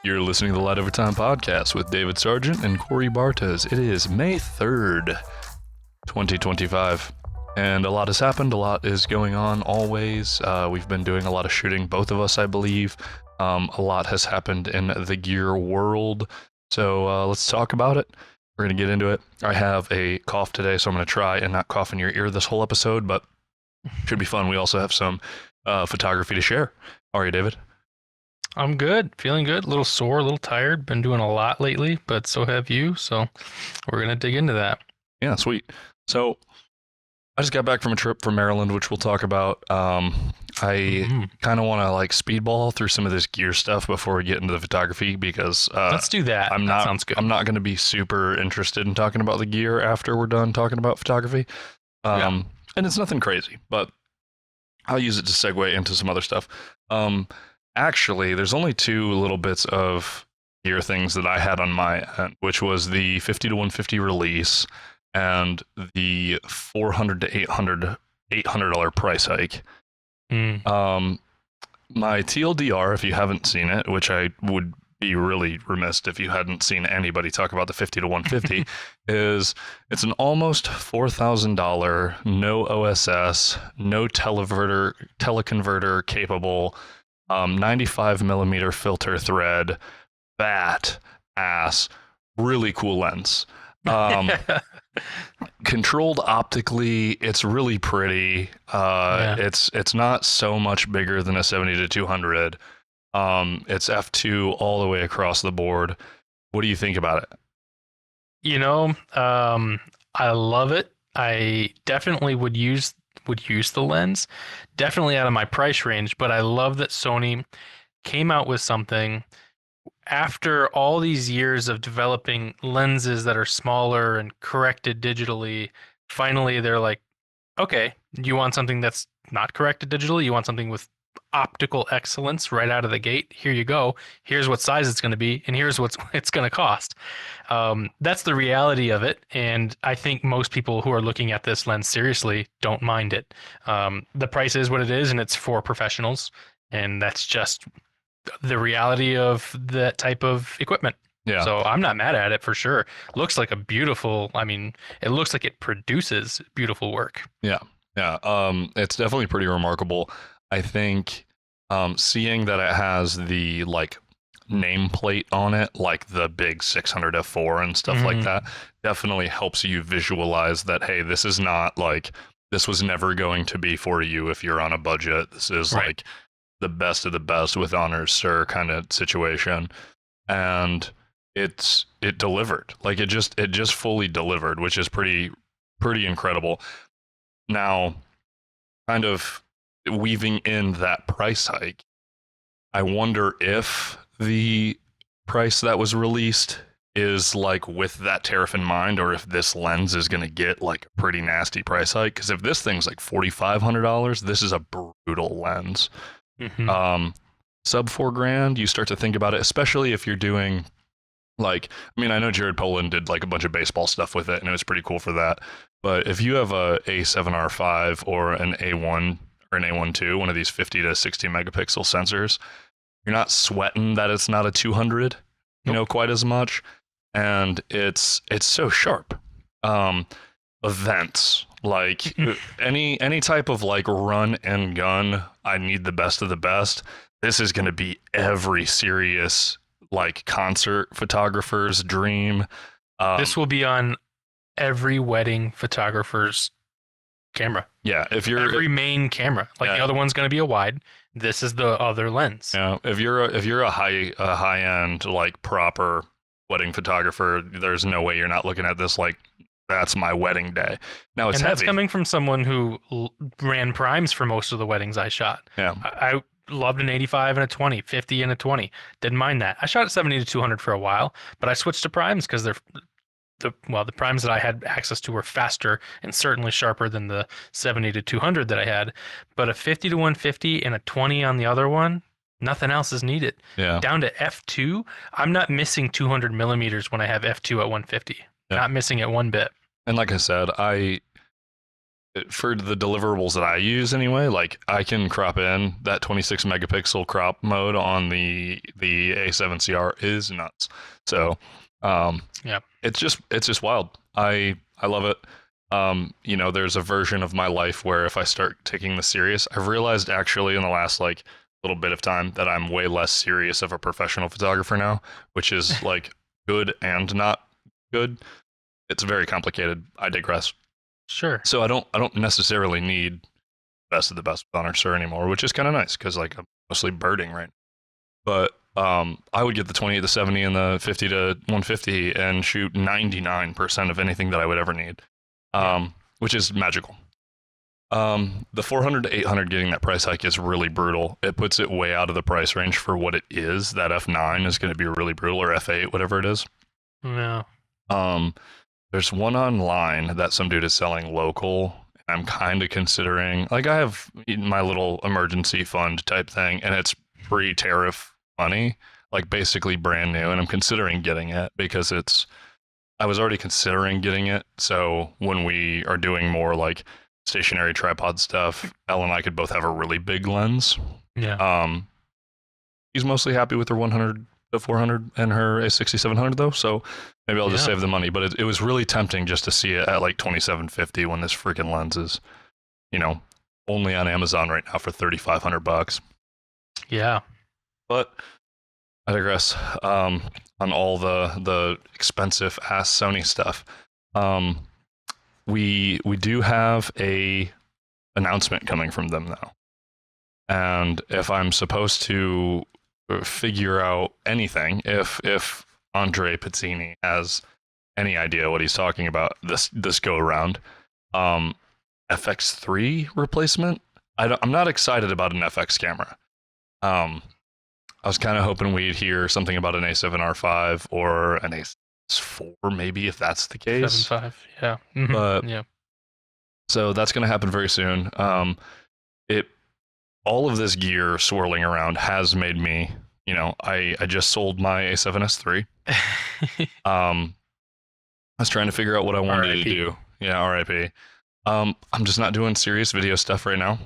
You're listening to the Light Over Time podcast with David Sargent and Korey Bartos. It is May 3rd, 2025, and a lot has happened. A lot is going on always. We've been doing a lot of shooting, both of us, I believe. A lot has happened in the gear world, so let's talk about it. We're going to get into it. I have a cough today, so I'm going to try and not cough in your ear this whole episode, but should be fun. We also have some photography to share. How are you, David? I'm good, feeling good, a little sore, a little tired. Been doing a lot lately, but so have you. So we're going to dig into that. Yeah, sweet. So I just got back from a trip from Maryland, which we'll talk about. I kind of want to like speedball through some of this gear stuff before we get into the photography because let's do that. That sounds good. I'm not going to be super interested in talking about the gear after we're done talking about photography. And it's nothing crazy, but I'll use it to segue into some other stuff. Actually, there's only two little bits of gear things that I had on my end, which was the 50 to 150 release and the $400 to $800 price hike. My TLDR, if you haven't seen it, which I would be really remiss if you hadn't seen anybody talk about the 50 to 150, it's an almost $4,000, no OSS, no teleconverter capable 95 millimeter filter thread, bat ass, really cool lens. Controlled optically, it's really pretty. It's not so much bigger than a 70 to 200. It's f2 all the way across the board. What do you think about it? You know, I love it. I definitely would use the lens, definitely out of my price range, but I love that Sony came out with something after all these years of developing lenses that are smaller and corrected digitally. Finally, they're like, okay, you want something that's not corrected digitally? You want something with optical excellence right out of the gate? Here you go. Here's what size it's going to be, and here's what it's going to cost. That's the reality of it, and I think most people who are looking at this lens seriously don't mind it. The price is what it is, and it's for professionals, and that's just the reality of that type of equipment. Yeah. So I'm not mad at it for sure. Looks like a beautiful, it looks like it produces beautiful work. Yeah. It's definitely pretty remarkable. I think seeing that it has the like nameplate on it, like the big 600 f4 and stuff like that, definitely helps you visualize that, hey, this is not like, this was never going to be for you if you're on a budget. This is like the best of the best with honors, sir, kind of situation. And it delivered. Like it just fully delivered, which is pretty incredible. Now, kind of weaving in that price hike, I wonder if the price that was released is like with that tariff in mind, or if this lens is going to get like a pretty nasty price hike. Because if this thing's like $4,500, this is a brutal lens. Sub $4,000, you start to think about it, especially if you're doing like, I know Jared Poland did like a bunch of baseball stuff with it, and it was pretty cool for that. But if you have a A7R5 or an A1 or an A1 II, one of these 50 to 60 megapixel sensors, you're not sweating that it's not a 200, quite as much. And it's so sharp. Events, like any type of like run and gun, I need the best of the best. This is going to be every serious like concert photographer's dream. This will be on every wedding photographer's camera. Yeah, if you're every main camera, like the other one's going to be a wide. This is the other lens. Yeah, if you're a high end like proper wedding photographer, there's no way you're not looking at this like, that's my wedding day. Now it's and that's heavy. Coming from someone who ran primes for most of the weddings I shot. Yeah, I loved an 85 and a 20, 50 and a 20. Didn't mind that. I shot at 70 to 200 for a while, but I switched to primes because they're the primes that I had access to were faster and certainly sharper than the 70 to 200 that I had. But a 50 to 150 and a 20 on the other one, nothing else is needed. Yeah. Down to f2, I'm not missing 200 millimeters when I have f2 at 150. Not missing it one bit. And like I said, for the deliverables that I use anyway, like I can crop in that 26 megapixel crop mode on the A7CR is nuts. So, Yeah. it's just wild. I love it. There's a version of my life where if I start taking this serious, I've realized actually in the last like little bit of time that I'm way less serious of a professional photographer now, which is like good and not good. It's very complicated. I digress. Sure. So I don't necessarily need best of the best on our Sir anymore, which is kind of nice because like I'm mostly birding right now. But I would get the 28 to 70 and the 50 to 150 and shoot 99% of anything that I would ever need, which is magical. The 400 to 800 getting that price hike is really brutal. It puts it way out of the price range for what it is. That F9 is going to be really brutal, or F8, whatever it is. Yeah. There's one online that some dude is selling local. I'm kind of considering, like I have my little emergency fund type thing, and it's pre-tariff money, like basically brand new, and I'm considering getting it because I was already considering getting it. So when we are doing more like stationary tripod stuff, Elle and I could both have a really big lens. Yeah. He's mostly happy with her 100 to 400 and her A6700 though, so maybe I'll just save the money. But it was really tempting just to see it at like 2750 when this freaking lens is, only on Amazon right now for $3,500. Yeah. But I digress. On all the expensive ass Sony stuff, we do have a announcement coming from them now, and if I'm supposed to figure out anything, if Andre Pizzini has any idea what he's talking about this go around, FX3 replacement. I'm not excited about an FX camera. I was kind of hoping we'd hear something about an A7R5 or an A4, maybe, if that's the case. 7.5, yeah. But yeah. So that's going to happen very soon. All of this gear swirling around has made me, I just sold my A7S3. I was trying to figure out what I wanted to do. Yeah, RIP. I'm just not doing serious video stuff right now.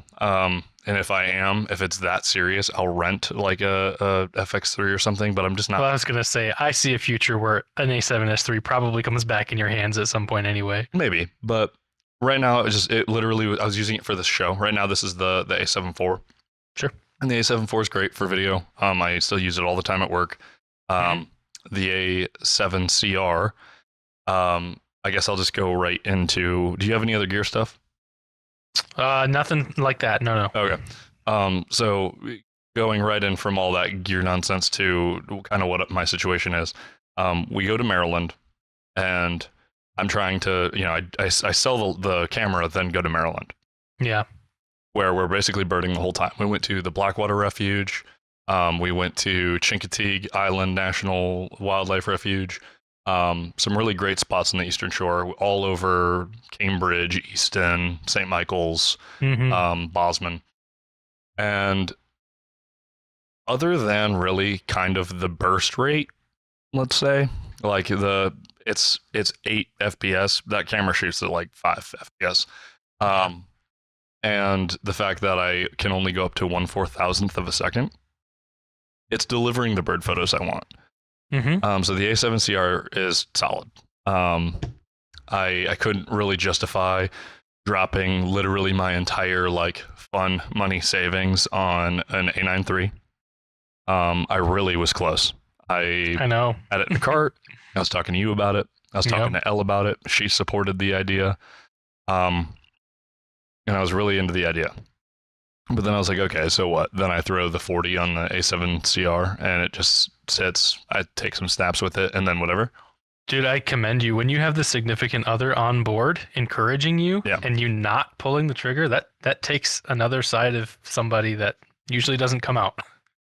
And if it's that serious, I'll rent like a FX3 or something, but I'm just not. Well, I was going to say, I see a future where an A7S3 probably comes back in your hands at some point anyway. Maybe, but right now, it literally, I was using it for this show. Right now, this is the A7 IV. Sure. And the A7 IV is great for video. I still use it all the time at work. The A7CR, I guess I'll just go right into, do you have any other gear stuff? Nothing like that. No. Okay. So going right in from all that gear nonsense to kind of what my situation is, we go to Maryland, and I'm trying to, I sell the camera, then go to Maryland. Yeah. Where we're basically birding the whole time. We went to the Blackwater Refuge. We went to Chincoteague Island National Wildlife Refuge. Some really great spots on the Eastern Shore, all over Cambridge, Easton, St. Michael's, Bosman. And other than really kind of the burst rate, let's say, like it's 8 FPS. That camera shoots at like 5 FPS. And the fact that I can only go up to 1/4000th of a second, it's delivering the bird photos I want. So the A7CR is solid. I couldn't really justify dropping literally my entire like fun money savings on an A9 III. I really was close. I know. Had it in the cart. I was talking to you about it. I was talking to Elle about it. She supported the idea. And I was really into the idea. But then I was like, okay, so what? Then I throw the 40 on the A7CR and it just sits. I take some snaps with it and then whatever. Dude, I commend you. When you have the significant other on board encouraging you and you not pulling the trigger, that takes another side of somebody that usually doesn't come out.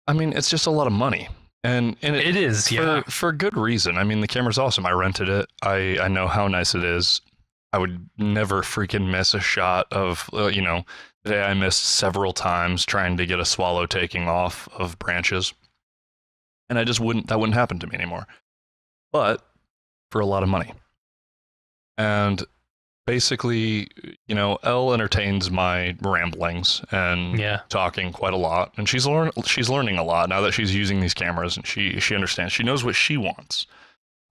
I mean, it's just a lot of money. And it is, for good reason. I mean, the camera's awesome. I rented it. I know how nice it is. I would never freaking miss a shot of, today I missed several times trying to get a swallow taking off of branches. And that wouldn't happen to me anymore. But for a lot of money. And basically, Elle entertains my ramblings and Yeah. talking quite a lot, and she's learning a lot now that she's using these cameras, and she understands. She knows what she wants.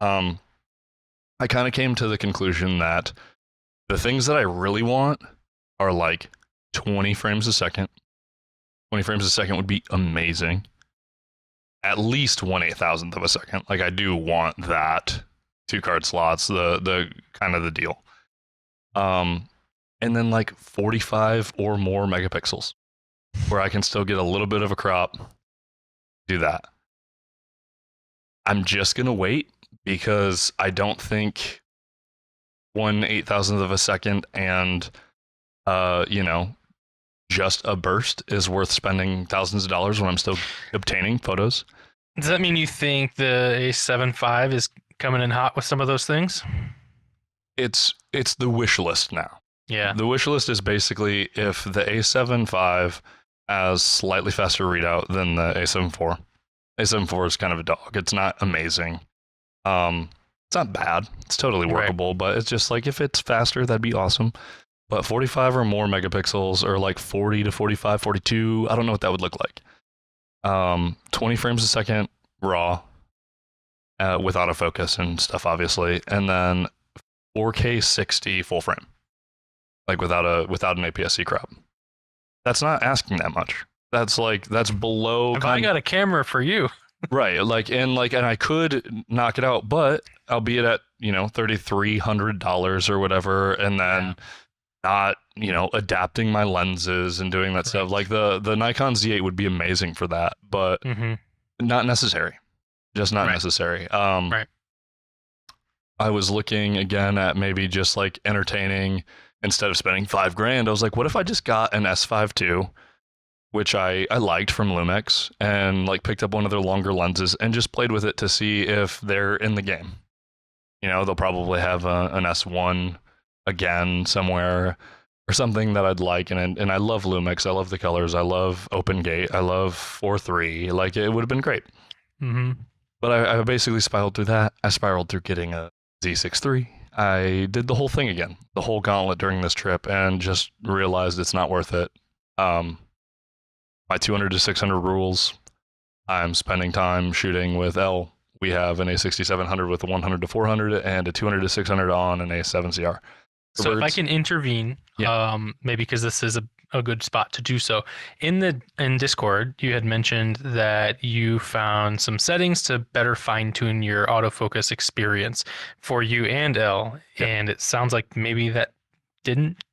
I kind of came to the conclusion that the things that I really want are like 20 frames a second. 20 frames a second would be amazing. At least 1/8,000th of a second. Like, I do want that 2 card slots, the kind of the deal. And then like 45 or more megapixels, where I can still get a little bit of a crop. Do that. I'm just gonna wait because I don't think 1/8,000th of a second and just a burst is worth spending thousands of dollars when I'm still obtaining photos. Does that mean you think the A7 IV is coming in hot with some of those things? It's the wish list now. Yeah. The wish list is basically if the A7 V has slightly faster readout than the A7 IV. A7 IV is kind of a dog. It's not amazing. It's not bad. It's totally workable, but it's just like if it's faster, that'd be awesome. But 45 or more megapixels, or like 40 to 45, 42, I don't know what that would look like. 20 frames a second raw with autofocus and stuff, obviously, and then 4K 60 full frame, like without an APS-C crop. That's not asking that much. That's below. I got a camera for you. Right, and I could knock it out, but I'll be at $3,300 or whatever, and then not adapting my lenses and doing that stuff. Like the Nikon Z8 would be amazing for that, but not necessary. Just not necessary. I was looking again at maybe just like entertaining instead of spending $5,000. I was like, what if I just got an S5 II, which I liked from Lumix, and like picked up one of their longer lenses and just played with it to see if they're in the game. They'll probably have an S1 again somewhere or something that I'd like, and I love Lumix. I love the colors. I love Open Gate. I love 4.3. Like, it would have been great. But I basically spiraled through that. I spiraled through getting a Z6 III. I did the whole thing again, the whole gauntlet during this trip, and just realized it's not worth it. My 200 to 600 rules. I'm spending time shooting with L. We have an A6700 with a 100 to 400 and a 200 to 600 on an A7CR. So if I can intervene, maybe because this is a good spot to do so. In Discord, you had mentioned that you found some settings to better fine-tune your autofocus experience for you and L, and it sounds like maybe that didn't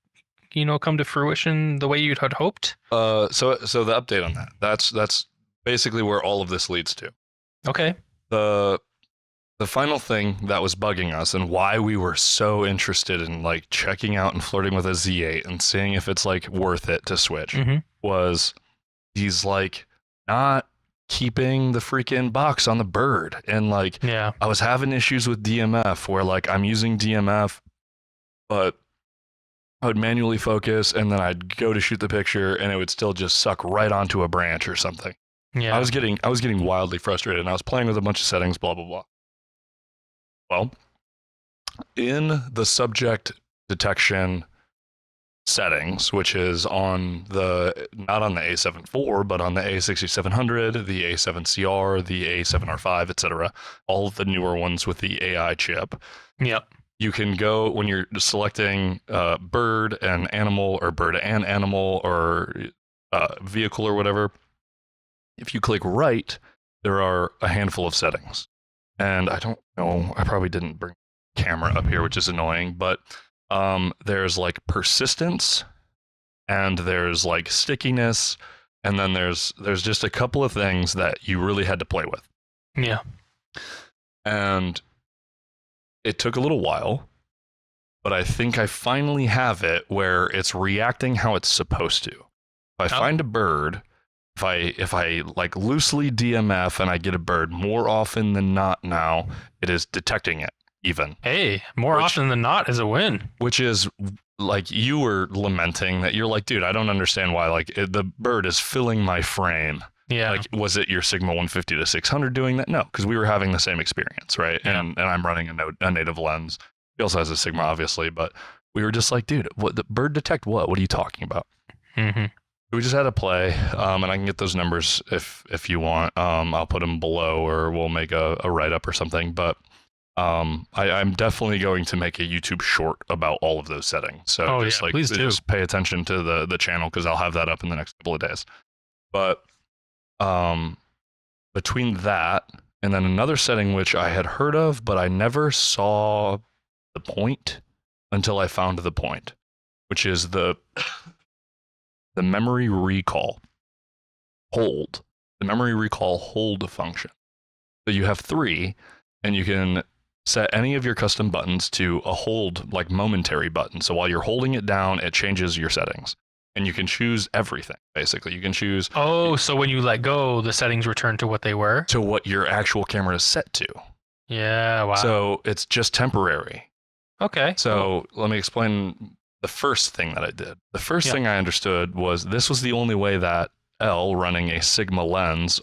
come to fruition the way you'd had hoped. So the update on that. That's basically where all of this leads to. Okay. The final thing that was bugging us and why we were so interested in like checking out and flirting with a Z8 and seeing if it's like worth it to switch was he's like not keeping the freaking box on the bird. And like, I was having issues with DMF where like I'm using DMF, but I would manually focus and then I'd go to shoot the picture and it would still just suck right onto a branch or something. I was getting wildly frustrated, and I was playing with a bunch of settings, blah, blah, blah. Well, in the subject detection settings, which is not on the A7 IV, but on the A6700, the A7CR, the A7R5, etc., all of the newer ones with the AI chip. You can go, when you're selecting bird and animal, or bird and animal, or vehicle or whatever, if you click right, there are a handful of settings. And I don't know, I probably didn't bring camera up here, which is annoying, but there's like persistence, and there's like stickiness, and then there's just a couple of things that you really had to play with. And it took a little while, but I think I finally have it where it's reacting how it's supposed to. If I find a bird, if I like loosely DMF and I get a bird, more often than not now, it is detecting it even. Hey, more often than not is a win. Which is like, you were lamenting that you're like, dude, I don't understand why the bird is filling my frame. Like, was it your Sigma 150 to 600 doing that? No, because we were having the same experience, right? And I'm running a native lens. He also has a Sigma, obviously, but we were just like, dude, what the bird detect what? What are you talking about? Mm-hmm. We just had to play, and I can get those numbers if you want. I'll put them below, or we'll make a write up or something. But I'm definitely going to make a YouTube short about all of those settings. So Oh just yeah, like please do. just pay attention to the channel because I'll have that up in the next couple of days. But between that and then another setting which I had heard of, but I never saw the point until I found the point, which is the memory recall hold, the memory recall hold function. So you have 3, and you can set any of your custom buttons to a hold, like momentary button. So while you're holding it down, it changes your settings. And you can choose everything, basically. You can choose Oh, so when you let go, the settings return to what they were? to what your actual camera is set to. Yeah, wow. So it's just temporary. Okay. So let me explain the first thing that I did. The first thing I understood was this was the only way that L running a Sigma lens,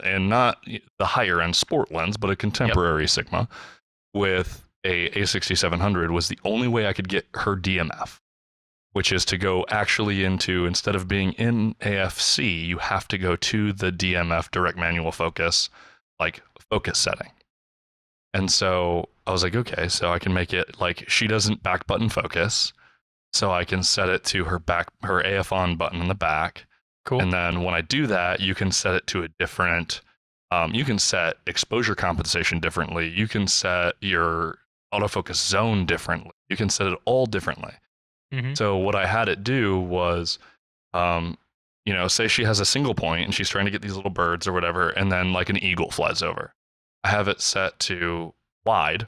and not the higher end sport lens, but a contemporary Sigma with a A6700 was the only way I could get her DMF, which is to go actually into, instead of being in AFC, you have to go to the DMF direct manual focus, like focus setting. And so I was like, okay, so I can make it like she doesn't back button focus. So I can set it to her AF on button in the back. Cool. And then when I do that, you can set it to a different, you can set exposure compensation differently. You can set your autofocus zone differently. You can set it all differently. Mm-hmm. So what I had it do was, say she has a single point and she's trying to get these little birds or whatever, and then like an eagle flies over. I have it set to wide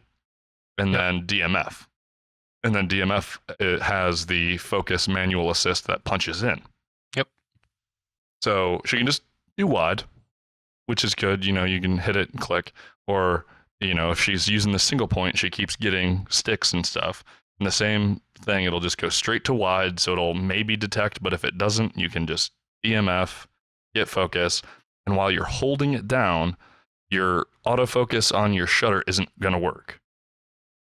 and then DMF. And then DMF, it has the focus manual assist that punches in. Yep. So she can just do wide, which is good. You can hit it and click. Or, if she's using the single point, she keeps getting sticks and stuff. And the same thing, it'll just go straight to wide. So it'll maybe detect, but if it doesn't, you can just DMF, get focus. And while you're holding it down, your autofocus on your shutter isn't going to work.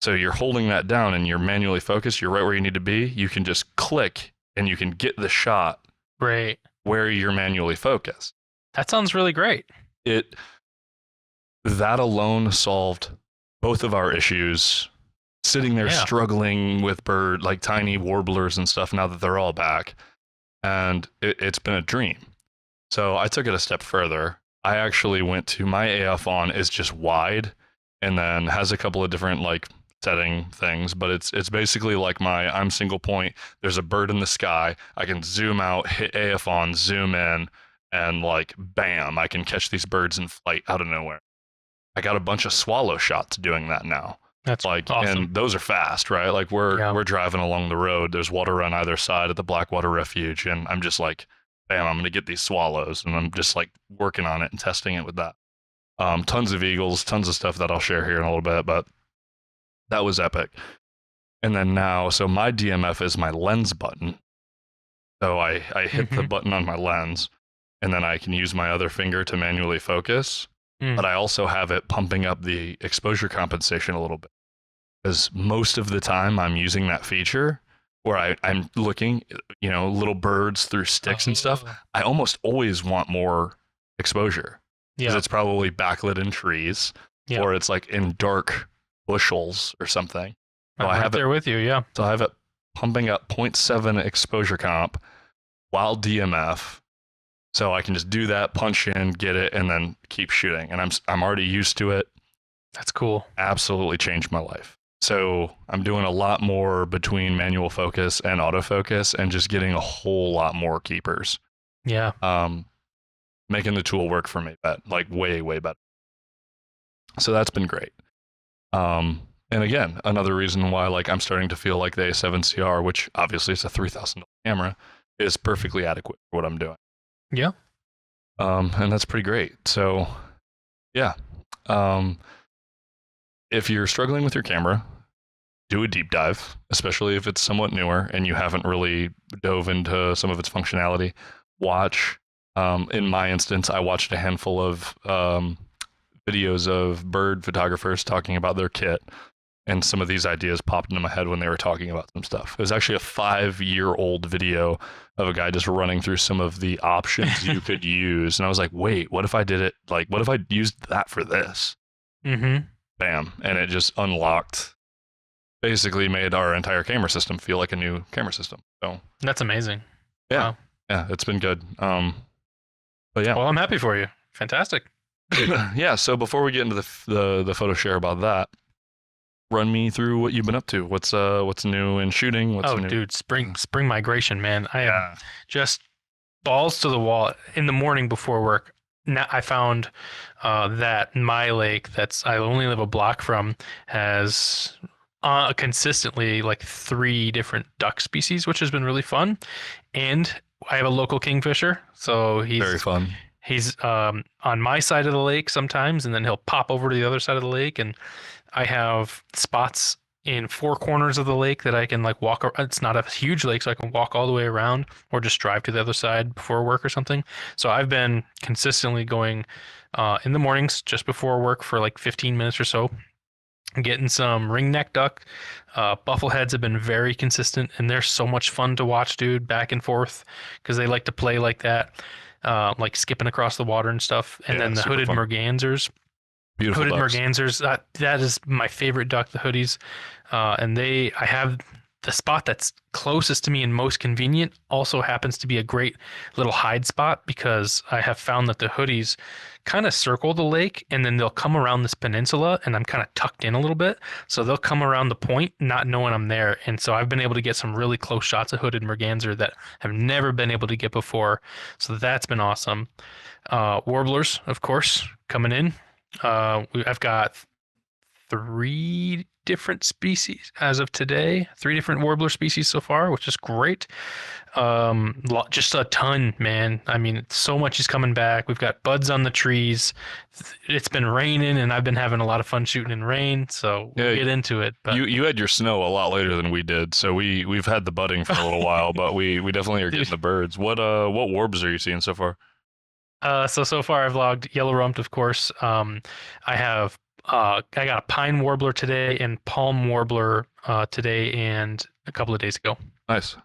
So you're holding that down and you're manually focused. You're right where you need to be. You can just click and you can get the shot right where you're manually focused. That sounds really great. That alone solved both of our issues. Sitting there struggling with like tiny warblers and stuff now that they're all back. And it's been a dream. So I took it a step further. I actually went to my AF on is just wide and then has a couple of different like setting things, but it's basically like I'm single point. There's a bird in the sky. I can zoom out, hit AF on, zoom in, and like bam, I can catch these birds in flight out of nowhere. I got a bunch of swallow shots doing that now. That's like awesome. And those are fast, right? Like we're driving along the road. There's water on either side at the Blackwater Refuge, and I'm just like, bam, I'm gonna get these swallows, and I'm just like working on it and testing it with that. Tons of eagles, tons of stuff that I'll share here in a little bit, but that was epic. And then now, so my DMF is my lens button. So I hit the button on my lens, and then I can use my other finger to manually focus. But I also have it pumping up the exposure compensation a little bit. Because most of the time I'm using that feature where I'm looking, little birds through sticks and stuff. I almost always want more exposure. Because it's probably backlit in trees, or it's like in dark bushels or something. So I'm right there with you, yeah. So I have it pumping up 0.7 exposure comp while DMF. So I can just do that, punch in, get it, and then keep shooting. And I'm already used to it. That's cool. Absolutely changed my life. So I'm doing a lot more between manual focus and autofocus and just getting a whole lot more keepers. Yeah. Making the tool work for me, like way, way better. So that's been great. And again, another reason why like I'm starting to feel like the A7CR, which obviously is a $3,000 camera, is perfectly adequate for what I'm doing. Yeah. And that's pretty great. So yeah. If you're struggling with your camera, do a deep dive, especially if it's somewhat newer and you haven't really dove into some of its functionality. Watch. In my instance, I watched a handful of videos of bird photographers talking about their kit. and some of these ideas popped into my head when they were talking about some stuff. It was actually a 5-year-old video of a guy just running through some of the options you could use, and I was like, wait, what if I did it? Like, what if I used that for this? Mm-hmm. Bam, and it just unlocked. Basically, made our entire camera system feel like a new camera system. So that's amazing. Yeah, wow. Yeah, it's been good. But yeah. Well, I'm happy for you. Fantastic. Yeah. So before we get into the photo share about that, run me through what you've been up to. What's new in shooting? What's new? Dude, spring migration, man. I am just balls to the wall in the morning before work. Now I found that my lake, I only live a block from, has consistently like 3 different duck species, which has been really fun. And I have a local kingfisher, so he's very fun. He's on my side of the lake sometimes, and then he'll pop over to the other side of the lake. And I have spots in 4 corners of the lake that I can like walk. It's not a huge lake, so I can walk all the way around or just drive to the other side before work or something. So I've been consistently going in the mornings just before work for like 15 minutes or so, getting some ringneck duck. Buffleheads have been very consistent, and they're so much fun to watch, dude, back and forth, because they like to play like that. Like skipping across the water and stuff. And then the hooded mergansers. Beautiful hooded ducks. mergansers, that is my favorite duck, the hoodies. And I have the spot that's closest to me and most convenient also happens to be a great little hide spot, because I have found that the hoodies kind of circle the lake, and then they'll come around this peninsula, and I'm kind of tucked in a little bit. So they'll come around the point not knowing I'm there. And so I've been able to get some really close shots of hooded merganser that I've never been able to get before. So that's been awesome. Warblers, of course, coming in. I've got 3 different species as of today, 3 different warbler species so far, which is great. Just a ton, man. I mean, so much is coming back. We've got buds on the trees. It's been raining, and I've been having a lot of fun shooting in rain, so we'll get into it. But you had your snow a lot later than we did, so we've had the budding for a little while, but we definitely are getting the birds. What warbs are you seeing so far? So far I've logged yellow rumped, of course. I have I got a pine warbler today and palm warbler today and a couple of days ago. Nice.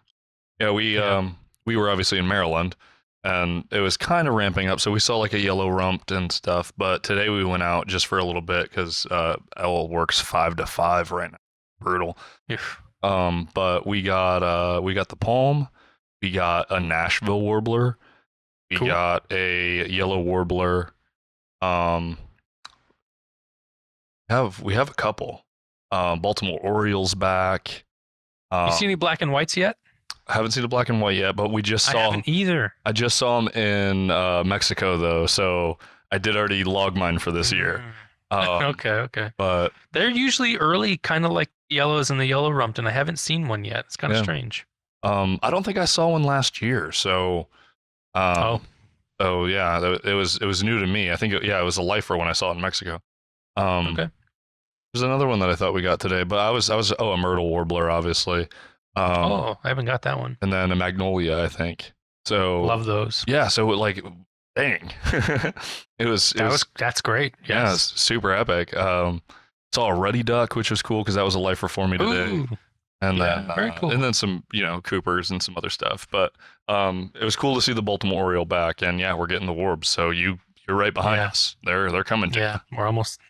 Yeah, we were obviously in Maryland, and it was kind of ramping up, so we saw like a yellow rumped and stuff. But today we went out just for a little bit because L works 5 to 5 right now. Brutal. But we got the palm, we got a Nashville warbler, we got a yellow warbler. We have a couple. Baltimore Orioles back. You see any black and whites yet? I haven't seen a black and white yet, but we just saw. I haven't either. I just saw them in Mexico though, so I did already log mine for this year. Okay. But they're usually early, kind of like yellows and the yellow rumped, and I haven't seen one yet. It's kind of strange. I don't think I saw one last year, so. Oh yeah, it was new to me. I think it was a lifer when I saw it in Mexico. Okay. There's another one that I thought we got today, but I was a myrtle warbler, obviously. I haven't got that one. And then a magnolia, I think. So love those. Yeah, so like, dang, that's great. Yes. Yeah, it's super epic. Saw a ruddy duck, which was cool because that was a lifer for me today. Ooh. And then very cool. And then some Coopers and some other stuff. But it was cool to see the Baltimore Oriole back, and yeah, we're getting the warbs. So you're right behind us. They're coming. Yeah, we're almost.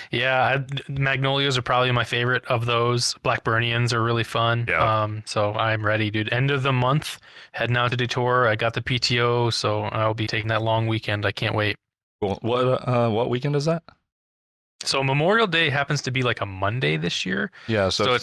Yeah, magnolias are probably my favorite of those. Blackburnians are really fun. Yeah. So I'm ready, dude. End of the month, heading out to Detour. I got the PTO, so I'll be taking that long weekend. I can't wait. Cool. What weekend is that? So Memorial Day happens to be like a Monday this year. Yeah. So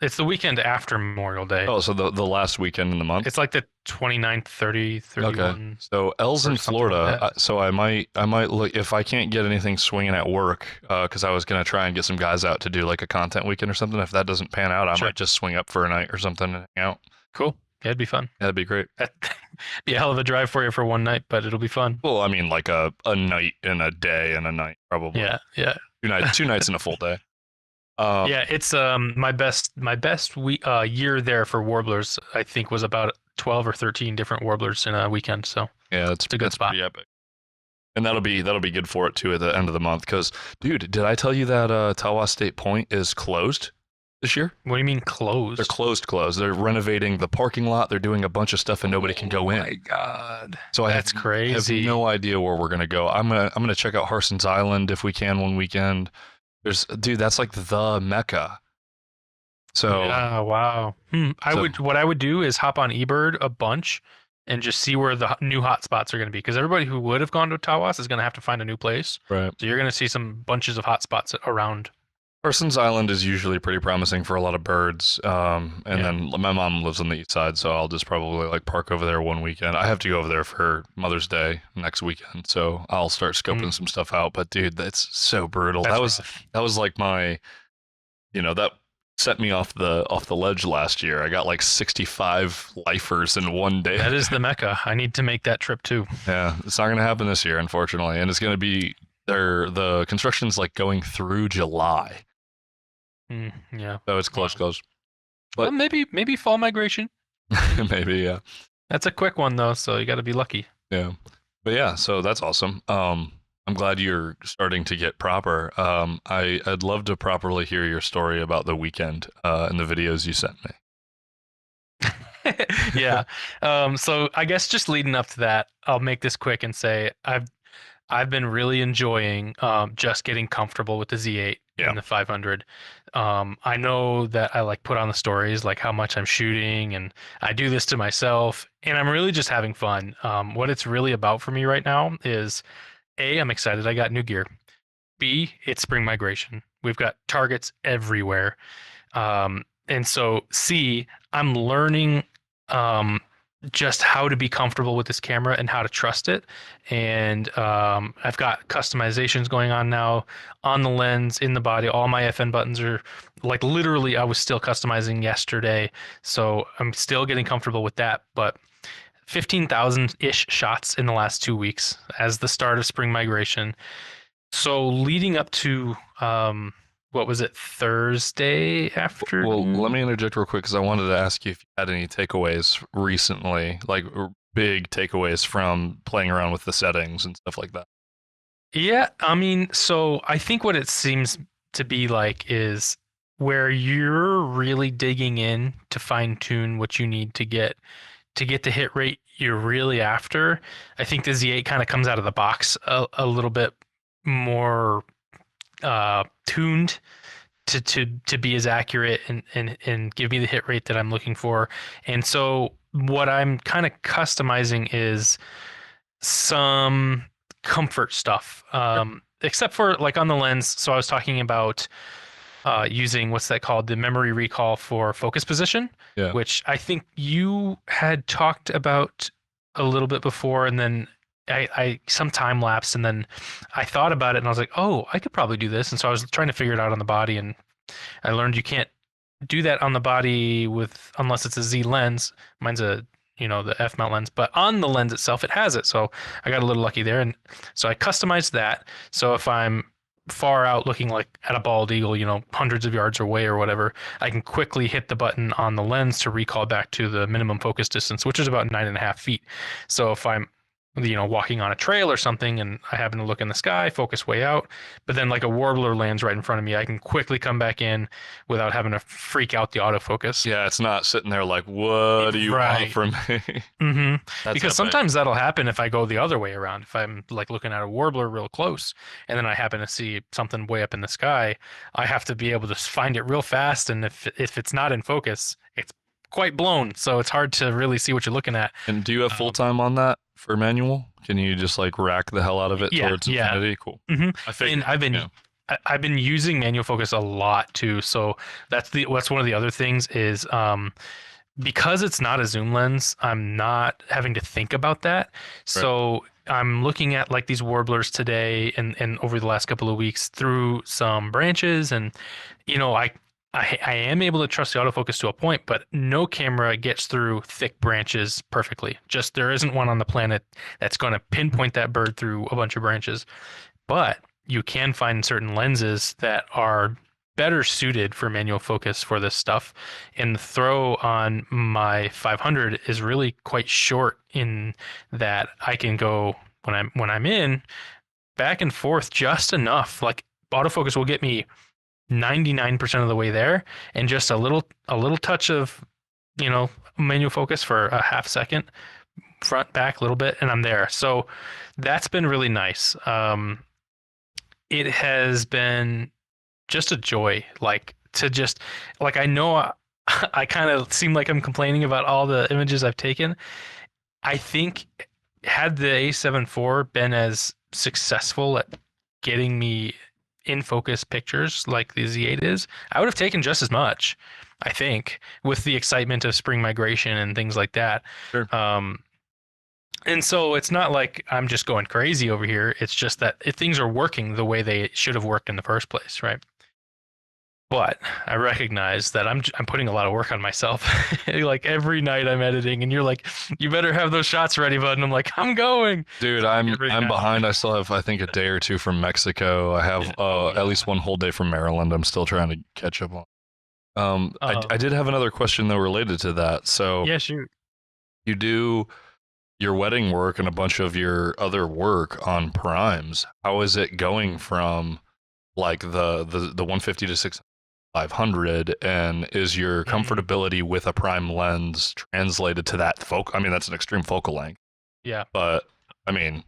it's the weekend after Memorial Day. Oh, so the last weekend in the month? It's like the 29th, 30, 31. Okay. So L's in Florida. Like So I might look if I can't get anything swinging at work, because I was going to try and get some guys out to do like a content weekend or something. If that doesn't pan out, I might just swing up for a night or something and hang out. Cool. Yeah, it'd be fun. That'd be great. That'd be a hell of a drive for you for one night, but it'll be fun. Well, I mean, like a night and a day and a night, probably. Yeah. 2 nights and a full day. Yeah, it's my best year there for warblers. I think was about 12 or 13 different warblers in a weekend. So yeah, it's a good spot. Pretty epic. And that'll be good for it too at the end of the month. Because, dude, did I tell you that Tawas State Point is closed this year? What do you mean They're closed? closed. They're renovating the parking lot. They're doing a bunch of stuff, and nobody can go Oh in. my God. So That's I have crazy. no idea where we're gonna go. I'm gonna check out Harson's Island if we can one weekend. Dude, that's like the mecca. So Yeah, wow. so What I would do is hop on eBird a bunch and just see where the new hotspots are going to be, because everybody who would have gone to Tawas is going to have to find a new place. right. So you're going to see some bunches of hotspots around. Harson's Island is usually pretty promising for a lot of birds. And Yeah. then my mom lives on the east side, so I'll just probably like park over there one weekend. I have to go over there for Mother's Day next weekend, so I'll start scoping some stuff out. But dude, that's so brutal. That's That was like my, that set me off the ledge last year. I got like 65 lifers in one day. That is the Mecca. I need to make that trip too. Yeah, it's not gonna happen this year, unfortunately, and it's gonna be the construction's like going through July, Yeah. so it's close. Well, maybe fall migration. Maybe, yeah. That's a quick one though, so you got to be lucky. Yeah. But yeah, so that's awesome. I'm glad you're starting to get proper. I'd love to properly hear your story about the weekend and the videos you sent me. Yeah. So I guess just leading up to that, I'll make this quick and say I've been really enjoying just getting comfortable with the Z8 Yeah. and the 500. I know that I like put on the stories like how much I'm shooting, and I do this to myself, and I'm really just having fun. What it's really about for me right now is A, I'm excited I got new gear. B, it's spring migration. We've got targets everywhere. And so C, I'm learning just how to be comfortable with this camera and how to trust it. And I've got customizations going on now on the lens, in the body. All my FN buttons are like literally I was still customizing yesterday. So I'm still getting comfortable with that. But 15,000-ish shots in the last 2 weeks as the start of spring migration. So leading up to what was it, Thursday afternoon? Well, let me interject real quick because I wanted to ask you if you had any takeaways recently, like big takeaways from playing around with the settings and stuff like that. Yeah, I mean, so I think what it seems to be like is where you're really digging in to fine tune what you need to get the hit rate you're really after. I think the Z8 kind of comes out of the box a little bit more tuned to be as accurate and give me the hit rate that I'm looking for. And so what I'm kind of customizing is some comfort stuff, except for like on the lens. So I was talking about using what's that called, the memory recall for focus position, Yeah. which I think you had talked about a little bit before, and then I some time lapse, and then I thought about it and I was like, oh, I could probably do this. And so I was trying to figure it out on the body, and I learned you can't do that on the body unless it's a Z lens. Mine's the F mount lens, but on the lens itself, it has it. So I got a little lucky there. And so I customized that. So if I'm far out looking like at a bald eagle, hundreds of yards away or whatever, I can quickly hit the button on the lens to recall back to the minimum focus distance, which is about 9.5 feet. So if I'm walking on a trail or something and I happen to look in the sky, focus way out, but then like a warbler lands right in front of me, I can quickly come back in without having to freak out the autofocus. Yeah, it's not sitting there like, what do you want from me? Mm-hmm. That's Because epic. sometimes that'll happen if I go the other way around. If I'm like looking at a warbler real close and then I happen to see something way up in the sky, I have to be able to find it real fast. And if it's not in focus, it's quite blown. So it's hard to really see what you're looking at. And do you have full time on that for manual? Can you just like rack the hell out of it towards infinity? Cool. Mm-hmm. I think. And I've been using manual focus a lot too. So that's one of the other things is because it's not a zoom lens, I'm not having to think about that. So I'm looking at like these warblers today and over the last couple of weeks through some branches, and I am able to trust the autofocus to a point, but no camera gets through thick branches perfectly. Just there isn't one on the planet that's going to pinpoint that bird through a bunch of branches. But you can find certain lenses that are better suited for manual focus for this stuff. And the throw on my 500 is really quite short in that I can go when I'm in back and forth just enough. Like autofocus will get me 99% of the way there, and just a little touch of, manual focus for a half second, front, back, a little bit, and I'm there. So that's been really nice. It has been just a joy, like to just like I know I kind of seem like I'm complaining about all the images I've taken. I think had the A7 IV been as successful at getting me in focus pictures like the Z8 is, I would have taken just as much, I think, with the excitement of spring migration and things like that. Sure. And so it's not like I'm just going crazy over here. It's just that if things are working the way they should have worked in the first place, right? But I recognize that I'm putting a lot of work on myself. Like every night I'm editing, and you're like, you better have those shots ready, bud. And I'm like, I'm going. Dude, I'm behind. I still have, I think, a day or two from Mexico. I have at least one whole day from Maryland. I'm still trying to catch up on. I did have another question though related to that. So yeah, shoot. You do your wedding work and a bunch of your other work on primes. How is it going from like the 150 to 500, and is your comfortability with a prime lens translated to that focal? I mean, that's an extreme focal length. Yeah. But I mean,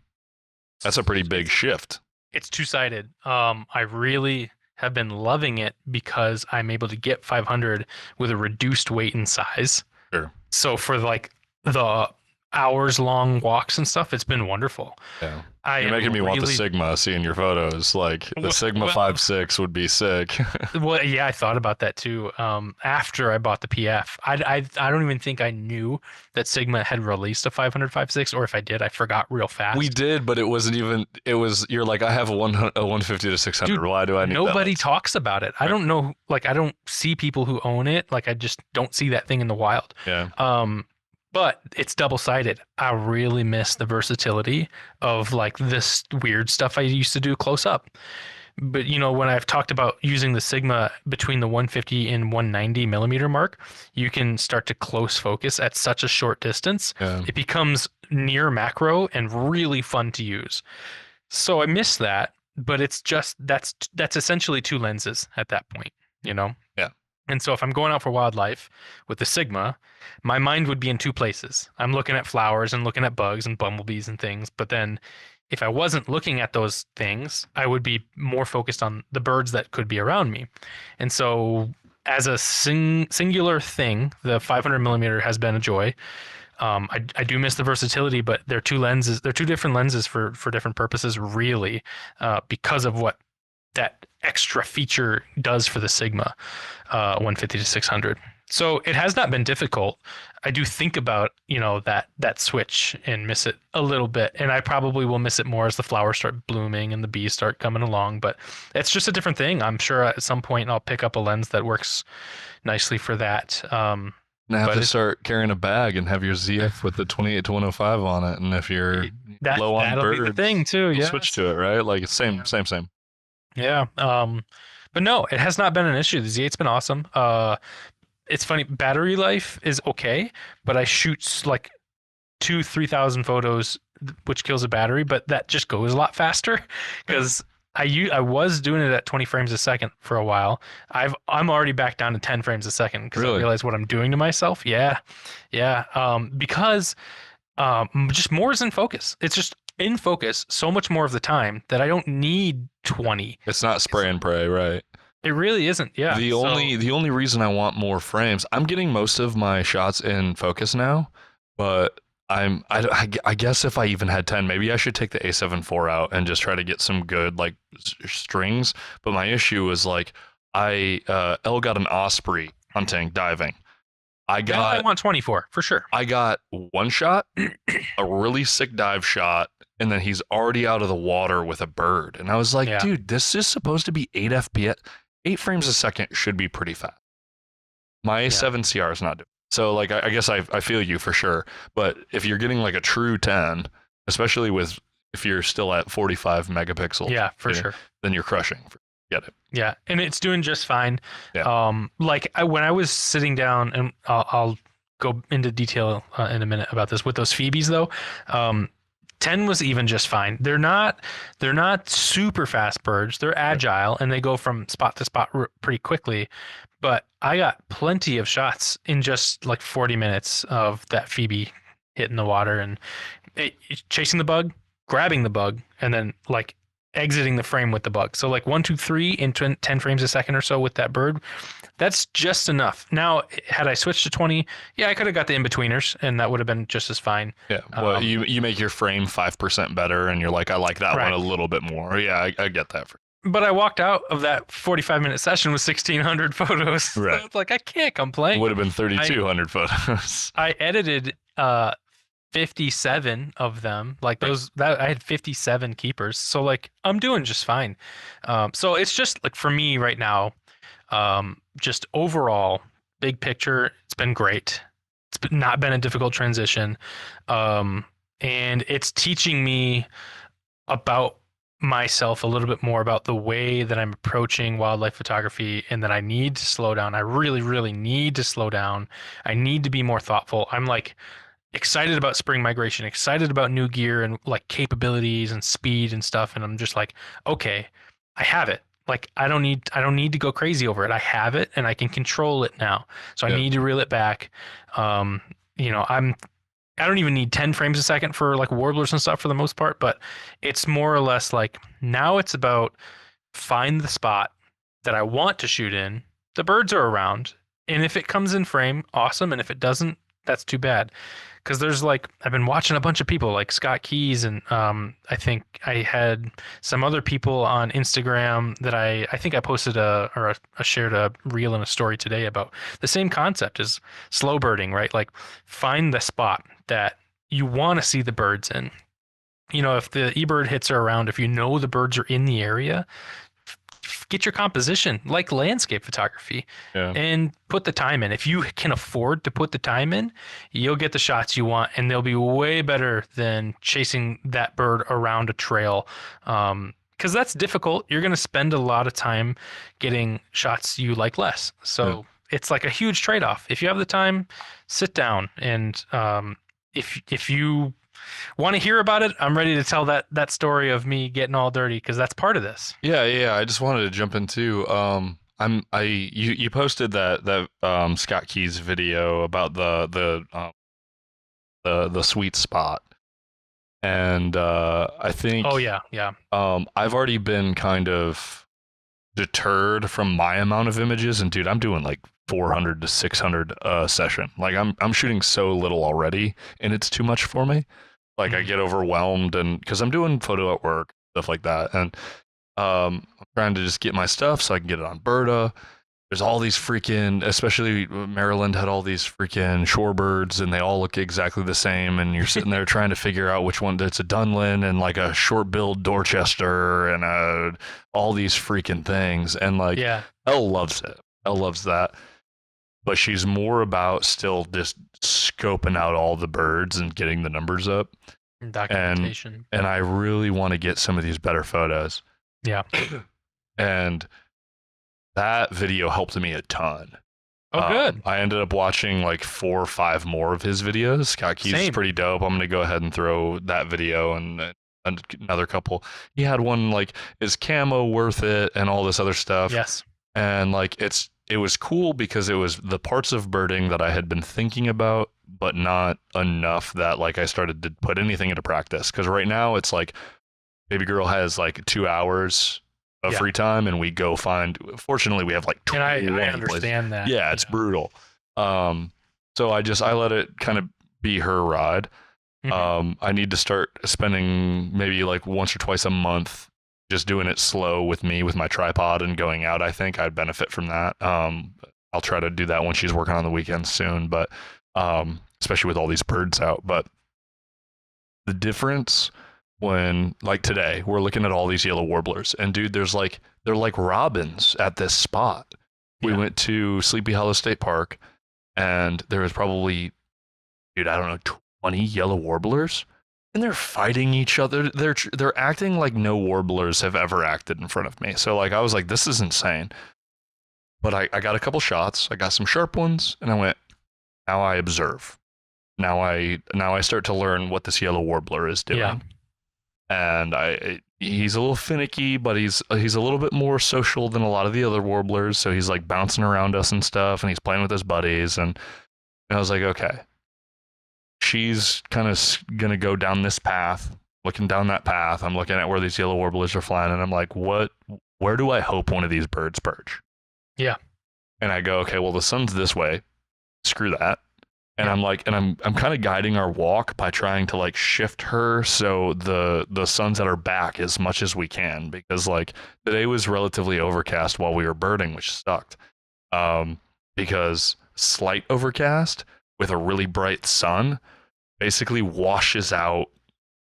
that's a pretty big shift. It's two-sided. I really have been loving it because I'm able to get 500 with a reduced weight and size. Sure. So for like the hours long walks and stuff, it's been wonderful. Yeah. You're making me want the Sigma, seeing your photos. Like the Sigma 5.6 would be sick. Well, yeah, I thought about that too. After I bought the PF, I don't even think I knew that Sigma had released a 500 5.6, or if I did, I forgot real fast. We did, but it wasn't even. It was, you're like, I have a 150 to 600. Dude, why do I need nobody talks about it. I don't know. Like, I don't see people who own it. Like, I just don't see that thing in the wild. Yeah. But it's double-sided. I really miss the versatility of like this weird stuff I used to do close up. But when I've talked about using the Sigma between the 150 and 190 millimeter mark, you can start to close focus at such a short distance. Yeah. It becomes near macro and really fun to use. So I miss that, but it's just that's essentially two lenses at that point, Yeah. And so if I'm going out for wildlife with the Sigma, my mind would be in two places. I'm looking at flowers and looking at bugs and bumblebees and things. But then if I wasn't looking at those things, I would be more focused on the birds that could be around me. And so as a singular thing, the 500 millimeter has been a joy. I do miss the versatility, but they're two lenses. They're two different lenses for different purposes, really, because of what that extra feature does for the Sigma 150 to 600. So it has not been difficult. I do think about, that switch and miss it a little bit. And I probably will miss it more as the flowers start blooming and the bees start coming along. But it's just a different thing. I'm sure at some point I'll pick up a lens that works nicely for that. Now have to start carrying a bag and have your ZF with the 28 to 105 on it. And if you're low on birds, be the thing too. Yeah, switch to it, right? Like it's same. Yeah. But no, it has not been an issue. The Z8's been awesome. It's funny, battery life is okay, but I shoot like 3,000 photos, which kills a battery, but that just goes a lot faster because I was doing it at 20 frames a second for a while. I'm already back down to 10 frames a second because I realize what I'm doing to myself. Yeah. Because just more is in focus. It's just in focus so much more of the time that I don't need 20. It's not spray and pray, right? It really isn't. Yeah. The only reason I want more frames, I'm getting most of my shots in focus now, but I guess if I even had 10, maybe I should take the A7 IV out and just try to get some good like strings. But my issue is like Elle got an Osprey hunting diving. I want 24 for sure. I got one shot, a really sick dive shot, and then he's already out of the water with a bird. And I was like, dude, this is supposed to be 8 FPS. 8 frames a second should be pretty fast. My A7 CR is not doing it. So like I guess I feel you for sure. But if you're getting like a true 10, especially if you're still at 45 megapixels, sure, then you're crushing. Get it. Yeah, and it's doing just fine. Yeah. When I was sitting down, and I'll go into detail in a minute about this with those Phoebes though. 10 was even just fine. They're not super fast birds. They're agile and they go from spot to spot pretty quickly. But I got plenty of shots in just like 40 minutes of that Phoebe hitting the water and chasing the bug, grabbing the bug, and then like exiting the frame with the bug. So like 1, 2, 3 in 10 frames a second or so with that bird. That's just enough. Now, had I switched to 20, yeah, I could have got the in-betweeners, and that would have been just as fine. Yeah, well, you make your frame 5% better, and you're like, I like that Right. one a little bit more. Yeah, I get that. But I walked out of that 45-minute session with 1,600 photos. Right. So it's like, I can't complain. Would have been 3,200 photos. I edited 57 of them. Like those, that I had 57 keepers. So like, I'm doing just fine. So it's just like for me right now, just overall big picture, it's been great. It's not been a difficult transition. And it's teaching me about myself a little bit more about the way that I'm approaching wildlife photography and that I need to slow down. I really, really need to slow down. I need to be more thoughtful. I'm like excited about spring migration, excited about new gear and like capabilities and speed and stuff. And I'm just like, okay, I have it. Like I don't need to go crazy over it. I have it and I can control it now. So I need to reel it back. I don't even need 10 frames a second for like warblers and stuff for the most part, but it's more or less like now it's about find the spot that I want to shoot in. The birds are around. And if it comes in frame, awesome. And if it doesn't, that's too bad. Because there's like, I've been watching a bunch of people like Scott Keys and I think I had some other people on Instagram that I think I posted I shared a reel and a story today about the same concept as slow birding, right? Like find the spot that you want to see the birds in. You know, if the eBird hits are around, if you know the birds are in the area, get your composition like landscape photography and put the time in. If you can afford to put the time in, you'll get the shots you want and they'll be way better than chasing that bird around a trail. Because that's difficult. You're going to spend a lot of time getting shots you like less. So it's like a huge trade-off. If you have the time, sit down. And if you want to hear about it, I'm ready to tell that story of me getting all dirty because that's part of this. Yeah. I just wanted to jump into you posted that Scott Keys video about the sweet spot, and I think I've already been kind of deterred from my amount of images, and dude, I'm doing like 400 to 600 session. Like I'm shooting so little already, and it's too much for me. Like I get overwhelmed, and because I'm doing photo at work, stuff like that, and I'm trying to just get my stuff so I can get it on Berta. There's all these freaking, especially Maryland had all these freaking shorebirds, and they all look exactly the same. And you're sitting there trying to figure out which one that's a Dunlin and like a short-billed Dorchester and all these freaking things. And like, Elle loves it. Elle loves that. But she's more about still just scoping out all the birds and getting the numbers up. Documentation. And I really want to get some of these better photos. Yeah. And that video helped me a ton. Oh, good. I ended up watching like 4 or 5 more of his videos. Scott Keys is pretty dope. I'm going to go ahead and throw that video and another couple. He had one like, is camo worth it? And all this other stuff. Yes. And like, it was cool because it was the parts of birding that I had been thinking about, but not enough that like I started to put anything into practice. Because right now it's like baby girl has like 2 hours of free time, and we go find. Fortunately, we have like 20 and I understand that. Yeah, it's brutal. So I let it kind of be her ride. I need to start spending maybe like once or twice a month just doing it slow with me with my tripod and going out. I think I'd benefit from that. I'll try to do that when she's working on the weekends soon, but especially with all these birds out. But the difference when, like today, we're looking at all these yellow warblers, and dude, they're like robins at this spot. We went to Sleepy Hollow State Park, and there was probably, dude, I don't know, 20 yellow warblers. And they're fighting each other. They're acting like no warblers have ever acted in front of me. So like I was like, this is insane. But I got a couple shots. I got some sharp ones, and I went, now I observe. now I start to learn what this yellow warbler is doing. Yeah. And he's a little finicky, but he's a little bit more social than a lot of the other warblers. So he's like bouncing around us and stuff, and he's playing with his buddies. And I was like, okay, she's kind of gonna go down this path. Looking down that path, I'm looking at where these yellow warblers are flying, and I'm like, where do I hope one of these birds perch? Yeah. And I go, okay, well, the sun's this way. Screw that. And I'm like, and I'm kind of guiding our walk by trying to like shift her so the sun's at our back as much as we can, because like today was relatively overcast while we were birding, which sucked. Because slight overcast with a really bright sun basically washes out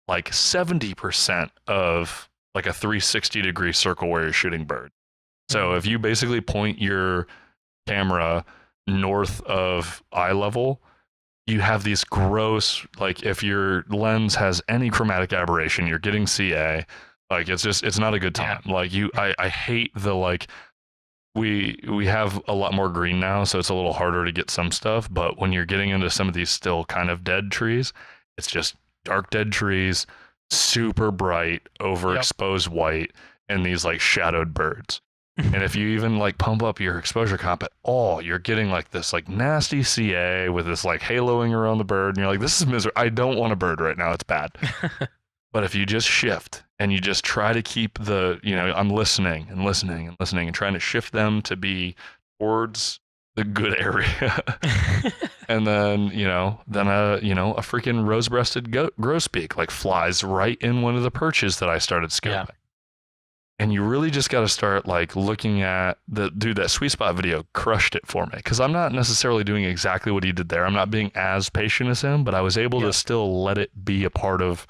like 70% of like a 360-degree circle where you're shooting bird. So if you basically point your camera north of eye level, you have these gross, like if your lens has any chromatic aberration, you're getting CA. Like it's not a good time. Yeah. Like I hate the like, we have a lot more green now, so it's a little harder to get some stuff. But when you're getting into some of these still kind of dead trees, it's just dark dead trees, super bright, overexposed white, and these like shadowed birds. And if you even like pump up your exposure comp at all, you're getting like this like nasty CA with this like haloing around the bird, and you're like, this is miserable. I don't want a bird right now. It's bad. But if you just shift and you just try to keep the, I'm listening and listening and listening and trying to shift them to be towards the good area. And then, a freaking rose-breasted grosbeak like flies right in one of the perches that I started scoping. Yeah. And you really just got to start like looking at that sweet spot video crushed it for me, because I'm not necessarily doing exactly what he did there. I'm not being as patient as him, but I was able to still let it be a part of,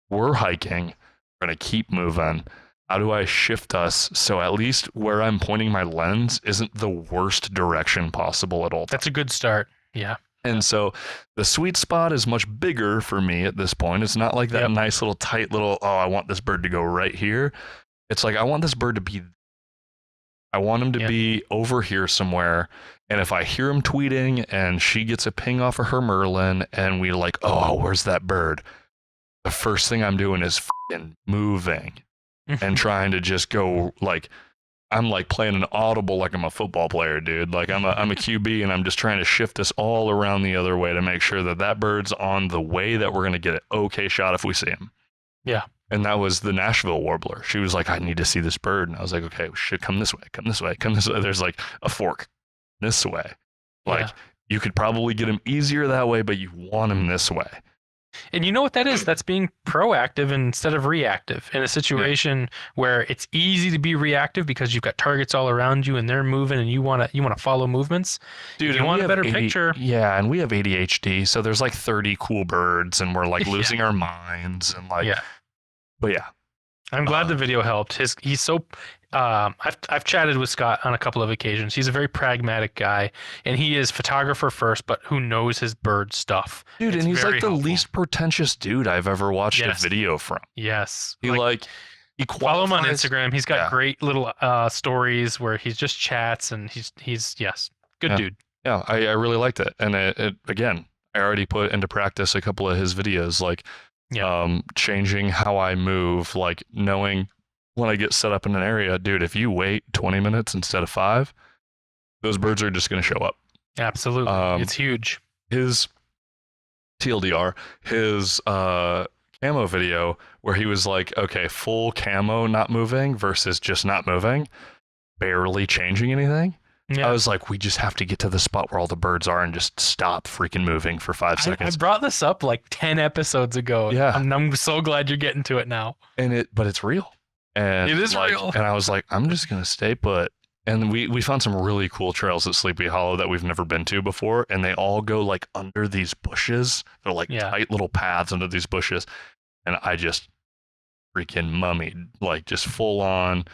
we're hiking, we're going to keep moving. How do I shift us so at least where I'm pointing my lens isn't the worst direction possible at all times? That's a good start. Yeah. And so the sweet spot is much bigger for me at this point. It's not like that nice little tight little, I want this bird to go right here. It's like, I want this bird to be, I want him to be over here somewhere. And if I hear him tweeting and she gets a ping off of her Merlin and we like, where's that bird? The first thing I'm doing is f***ing moving and trying to just go like, I'm like playing an audible like I'm a football player, dude. Like I'm a QB, and I'm just trying to shift this all around the other way to make sure that bird's on the way that we're going to get an okay shot if we see him. Yeah. And that was the Nashville warbler. She was like, I need to see this bird. And I was like, okay, we should come this way, come this way, come this way. There's like a fork this way. Like you could probably get him easier that way, but you want him this way. And you know what that is? That's being proactive instead of reactive in a situation where it's easy to be reactive because you've got targets all around you and they're moving and you want to follow movements. Dude, you want a better picture. Yeah, and we have ADHD, so there's like 30 cool birds and we're like losing our minds and like But yeah. I'm glad the video helped. He's so I've chatted with Scott on a couple of occasions. He's a very pragmatic guy, and he is photographer first, but who knows his bird stuff. Dude, and he's like the least pretentious dude I've ever watched a video from. Yes. He follow him on Instagram. He's got great little stories where he just chats, and he's good dude. Yeah, I really liked it. And it again, I already put into practice a couple of his videos, like changing how I move, like knowing when I get set up in an area, dude, if you wait 20 minutes instead of 5, those birds are just going to show up. Absolutely. It's huge. His TLDR, his camo video where he was like, okay, full camo not moving versus just not moving, barely changing anything. Yeah. I was like, we just have to get to the spot where all the birds are and just stop freaking moving for 5 seconds. I brought this up like 10 episodes ago. Yeah. I'm so glad you're getting to it now. But it's real. And it is real. And I was like, I'm just going to stay put. And we found some really cool trails at Sleepy Hollow that we've never been to before. And they all go like under these bushes. They're like tight little paths under these bushes. And I just freaking mummied, like just full on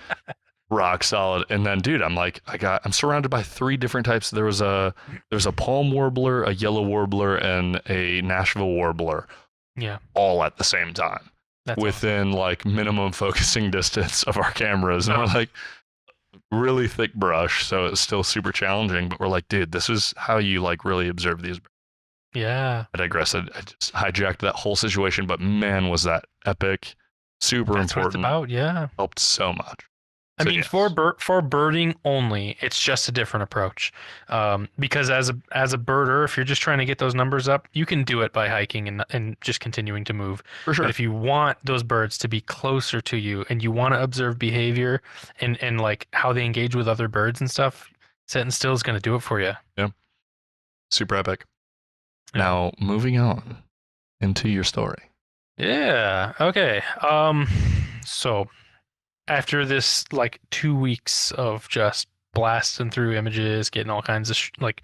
rock solid. And then, dude, I'm like, I'm surrounded by 3 different types. There's a palm warbler, a yellow warbler, and a Nashville warbler. Yeah. All at the same time. That's within like minimum focusing distance of our cameras. And we're like really thick brush. So it's still super challenging, but we're like, dude, this is how you like really observe these. Yeah. I digress. I just hijacked that whole situation, but man, was that epic. Super That's what it's important. about. Yeah. Helped so much. I So mean, yes, for birding only, it's just a different approach. Because as a birder, if you're just trying to get those numbers up, you can do it by hiking and just continuing to move. for But sure. if you want those birds to be closer to you and you want to observe behavior and like how they engage with other birds and stuff, sitting still is going to do it for you. Yeah. Super epic. Yeah. Now, moving on into your story. Yeah. Okay. So after this like 2 weeks of just blasting through images, getting all kinds of like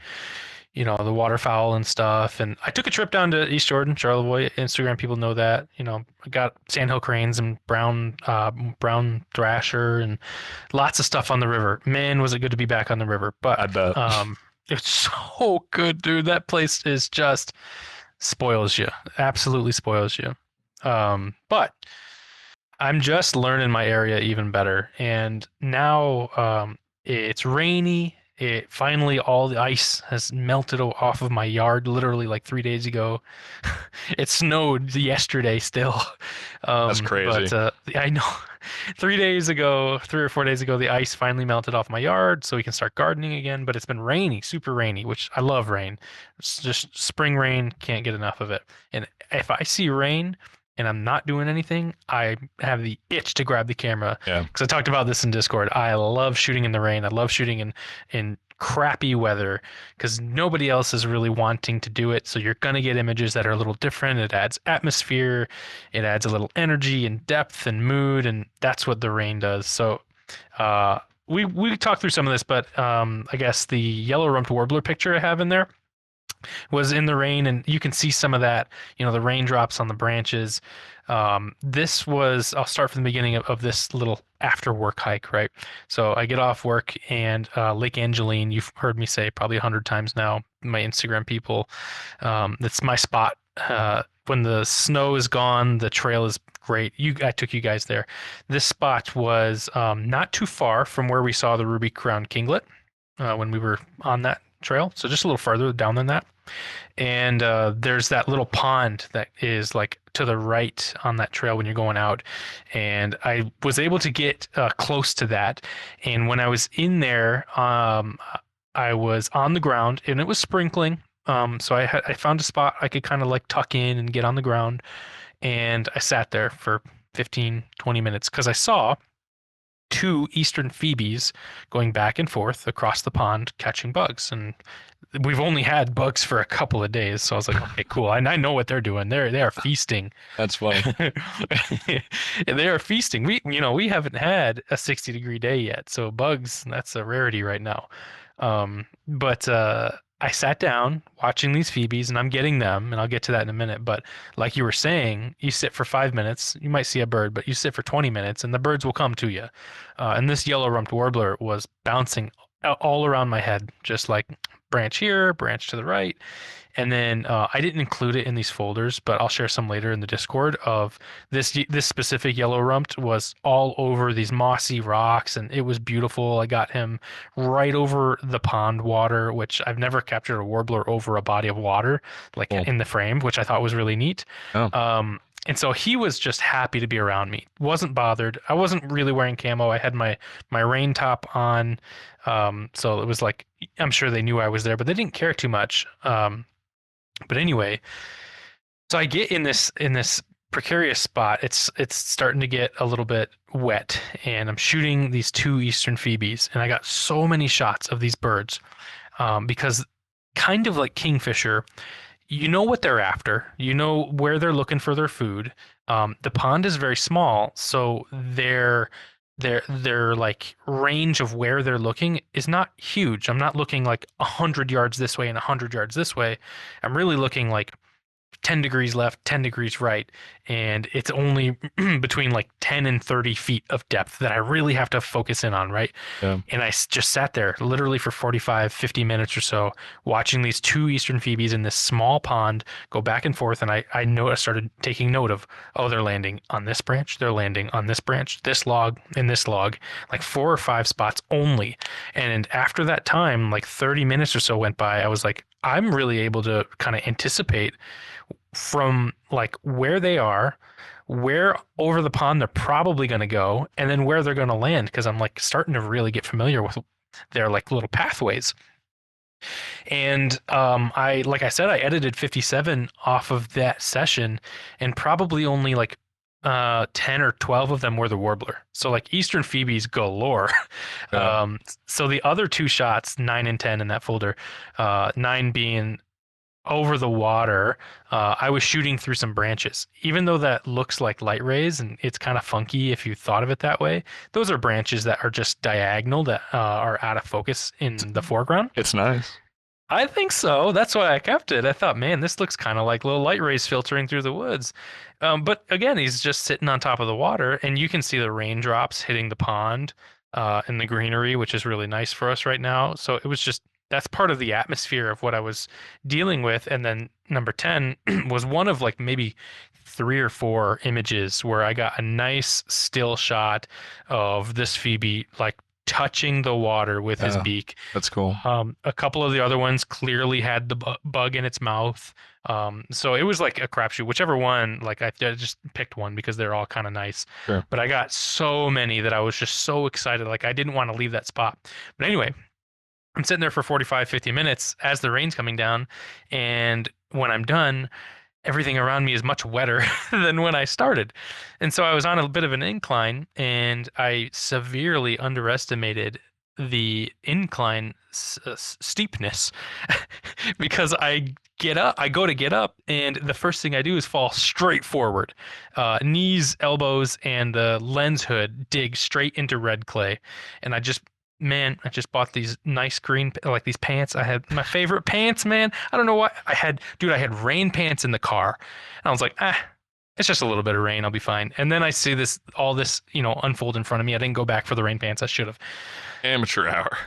the waterfowl and stuff, and I took a trip down to East Jordan, Charlevoix. Instagram people know that. I got sandhill cranes and brown thrasher and lots of stuff on the river. Man, was it good to be back on the river. But I bet. it's so good, dude. That place is just spoils you, absolutely spoils you. But I'm just learning my area even better. And now it's rainy. It finally all the ice has melted off of my yard literally like 3 days ago. It snowed yesterday still. That's crazy. But I know 3 days ago, 3 or 4 days ago, the ice finally melted off my yard so we can start gardening again. But it's been rainy, super rainy, which I love rain. It's just spring rain, can't get enough of it. And if I see rain, and I'm not doing anything, I have the itch to grab the camera. Yeah. Because I talked about this in Discord. I love shooting in the rain. I love shooting in crappy weather because nobody else is really wanting to do it. So you're going to get images that are a little different. It adds atmosphere, it adds a little energy and depth and mood, and that's what the rain does. So we talked through some of this, but I guess the yellow-rumped warbler picture I have in there was in the rain, and you can see some of that, the raindrops on the branches. I'll start from the beginning of this little after work hike, right? So I get off work and Lake Angeline, you've heard me say probably 100 times now, my Instagram people, that's my spot. When the snow is gone, the trail is great. I took you guys there. This spot was not too far from where we saw the ruby crowned kinglet when we were on that trail, so just a little farther down than that. And there's that little pond that is like to the right on that trail when you're going out, and I was able to get close to that. And when I was in there, I was on the ground and it was sprinkling, so I found a spot I could kind of like tuck in and get on the ground, and I sat there for 15-20 minutes because I saw two eastern phoebes going back and forth across the pond catching bugs. And we've only had bugs for a couple of days, so I was like, okay, cool. And I know what they're doing. They are feasting. That's funny. They are feasting. We haven't had a 60-degree day yet, so bugs, that's a rarity right now. But I sat down watching these phoebes, and I'm getting them, and I'll get to that in a minute. But like you were saying, you sit for 5 minutes, you might see a bird, but you sit for 20 minutes, and the birds will come to you. And this yellow-rumped warbler was bouncing all around my head, just like branch here, branch to the right. And then I didn't include it in these folders, but I'll share some later in the Discord of this specific yellow rumped was all over these mossy rocks, and it was beautiful. I got him right over the pond water, which I've never captured a warbler over a body of water, like in the frame, which I thought was really neat. Oh. And so he was just happy to be around me. Wasn't bothered. I wasn't really wearing camo. I had my rain top on, so it was like I'm sure they knew I was there, but they didn't care too much. But anyway, so I get in this precarious spot. It's starting to get a little bit wet, and I'm shooting these two eastern phoebes, and I got so many shots of these birds because kind of like kingfisher, you know what they're after, you know where they're looking for their food. The pond is very small, so their like range of where they're looking is not huge. I'm not looking like 100 yards this way and 100 yards this way. I'm really looking like 10 degrees left, 10 degrees right, and it's only between like 10 and 30 feet of depth that I really have to focus in on, right? Yeah. And I just sat there literally for 45, 50 minutes or so watching these two eastern phoebes in this small pond go back and forth, and I started taking note of, oh, they're landing on this branch, they're landing on this branch, this log, and this log, like 4 or 5 spots only. And after that time, like 30 minutes or so went by, I was like, I'm really able to kind of anticipate from like where they are, where over the pond they're probably going to go, and then where they're going to land because I'm like starting to really get familiar with their like little pathways. And I like I said, I edited 57 off of that session, and probably only like 10 or 12 of them were the warbler. So like Eastern Phoebes galore. Yeah. So the other two shots, 9 and 10 in that folder, 9 being over the water, I was shooting through some branches. Even though that looks like light rays and it's kind of funky if you thought of it that way, those are branches that are just diagonal that are out of focus in the foreground. It's nice. I think so. That's why I kept it. I thought, man, this looks kind of like little light rays filtering through the woods. But again, he's just sitting on top of the water, and you can see the raindrops hitting the pond and the greenery, which is really nice for us right now. So it was just that's part of the atmosphere of what I was dealing with. And then number 10 was one of like maybe 3 or 4 images where I got a nice still shot of this Phoebe like touching the water with his beak. That's cool. A couple of the other ones clearly had the bug in its mouth. So it was like a crapshoot. Whichever one, like I just picked one because they're all kind of nice. Sure. But I got so many that I was just so excited. Like I didn't want to leave that spot. But anyway, I'm sitting there for 45, 50 minutes as the rain's coming down. And when I'm done, everything around me is much wetter than when I started. And so I was on a bit of an incline and I severely underestimated the incline steepness because I go to get up, and the first thing I do is fall straight forward. Knees, elbows, and the lens hood dig straight into red clay. And I just bought these nice green, like these pants. I had my favorite pants, man. I don't know why. I had rain pants in the car. And I was like, it's just a little bit of rain. I'll be fine. And then I see all this, unfold in front of me. I didn't go back for the rain pants. I should have. Amateur hour.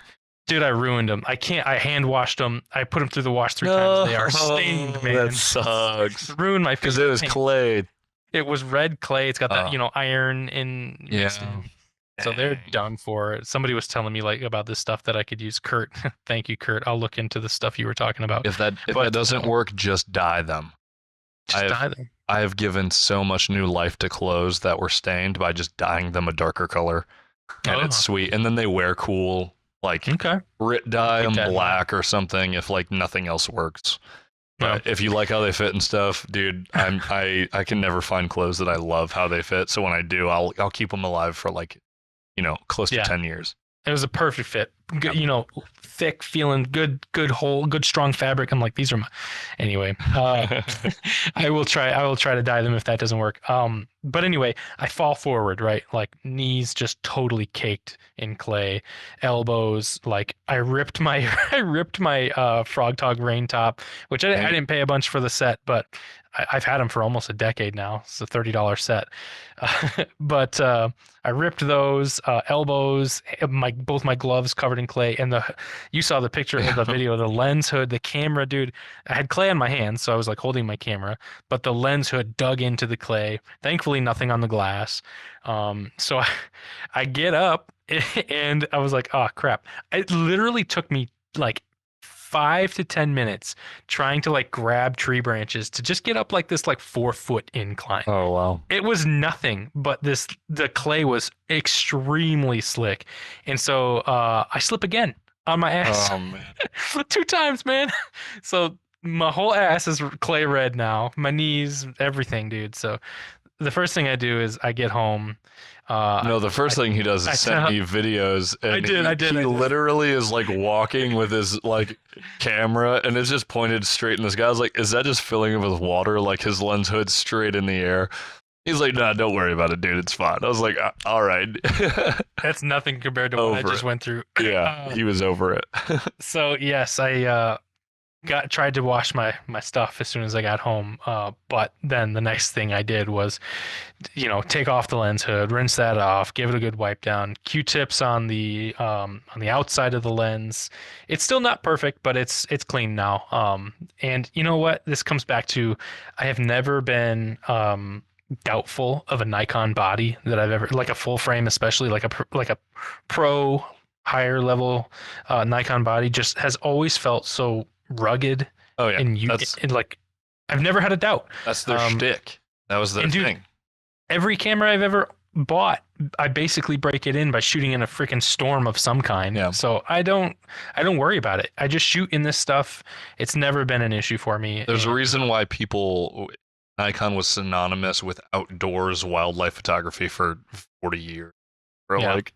Dude, I ruined them. I hand washed them. I put them through the wash 3 times. They are stained, man. That sucks. Ruined my because it was clay. It was red clay. It's got that, iron in. Yeah. So they're done for. Somebody was telling me like about this stuff that I could use. Kurt, thank you, Kurt. I'll look into the stuff you were talking about. If that doesn't work, just dye them. Dye them. I have given so much new life to clothes that were stained by just dyeing them a darker color, and it's sweet. And then they wear cool. Like dye them black or something if like nothing else works. But if you like how they fit and stuff, dude, I can never find clothes that I love how they fit. So when I do, I'll keep them alive for like, close to 10 years. It was a perfect fit. Good, thick, feeling good, strong fabric. I'm like, these are my. Anyway, I will try to dye them if that doesn't work. But anyway, I fall forward, right? Like knees just totally caked in clay, elbows. Like I ripped my Frog Tog rain top, which I didn't pay a bunch for the set, but I've had them for almost a decade now. It's a $30 set. But I ripped those elbows, both my gloves covered in clay, and you saw the picture of the video, the lens hood, the camera, dude. I had clay on my hands, so I was like holding my camera, but the lens hood dug into the clay. Thankfully, nothing on the glass. So I get up and I was like, oh crap. It literally took me like 5 to 10 minutes trying to like grab tree branches to just get up like this like 4-foot incline. Oh wow. It was nothing, but the clay was extremely slick. And so I slip again on my ass. Oh man. 2 times, man. So my whole ass is clay red now. My knees, everything, dude. So the first thing I do is I get home. The first thing he does is send me videos, and I did. He literally is like walking with his like camera, and it's just pointed straight in the sky. I was like, "Is that just filling it with water? Like his lens hood straight in the air?" He's like, "Nah, don't worry about it, dude. It's fine." I was like, "All right." That's nothing compared to what I just went through. Yeah, he was over it. So yes, I tried to wash my stuff as soon as I got home. But then the next thing I did was, take off the lens hood, rinse that off, give it a good wipe down, Q-tips on the outside of the lens. It's still not perfect, but it's clean now. And you know what? This comes back to, I have never been doubtful of a Nikon body that I've ever, like a full frame, especially like a pro higher level Nikon body, just has always felt so rugged, Oh yeah, and like I've never had a doubt. that's their shtick. That was their and dude, thing. every camera I've ever bought, I basically break it in by shooting in a freaking storm of some kind. Yeah. So I don't worry about it. I just shoot in this stuff. It's never been an issue for me. There's a reason why Nikon was synonymous with outdoors wildlife photography for 40 years. Like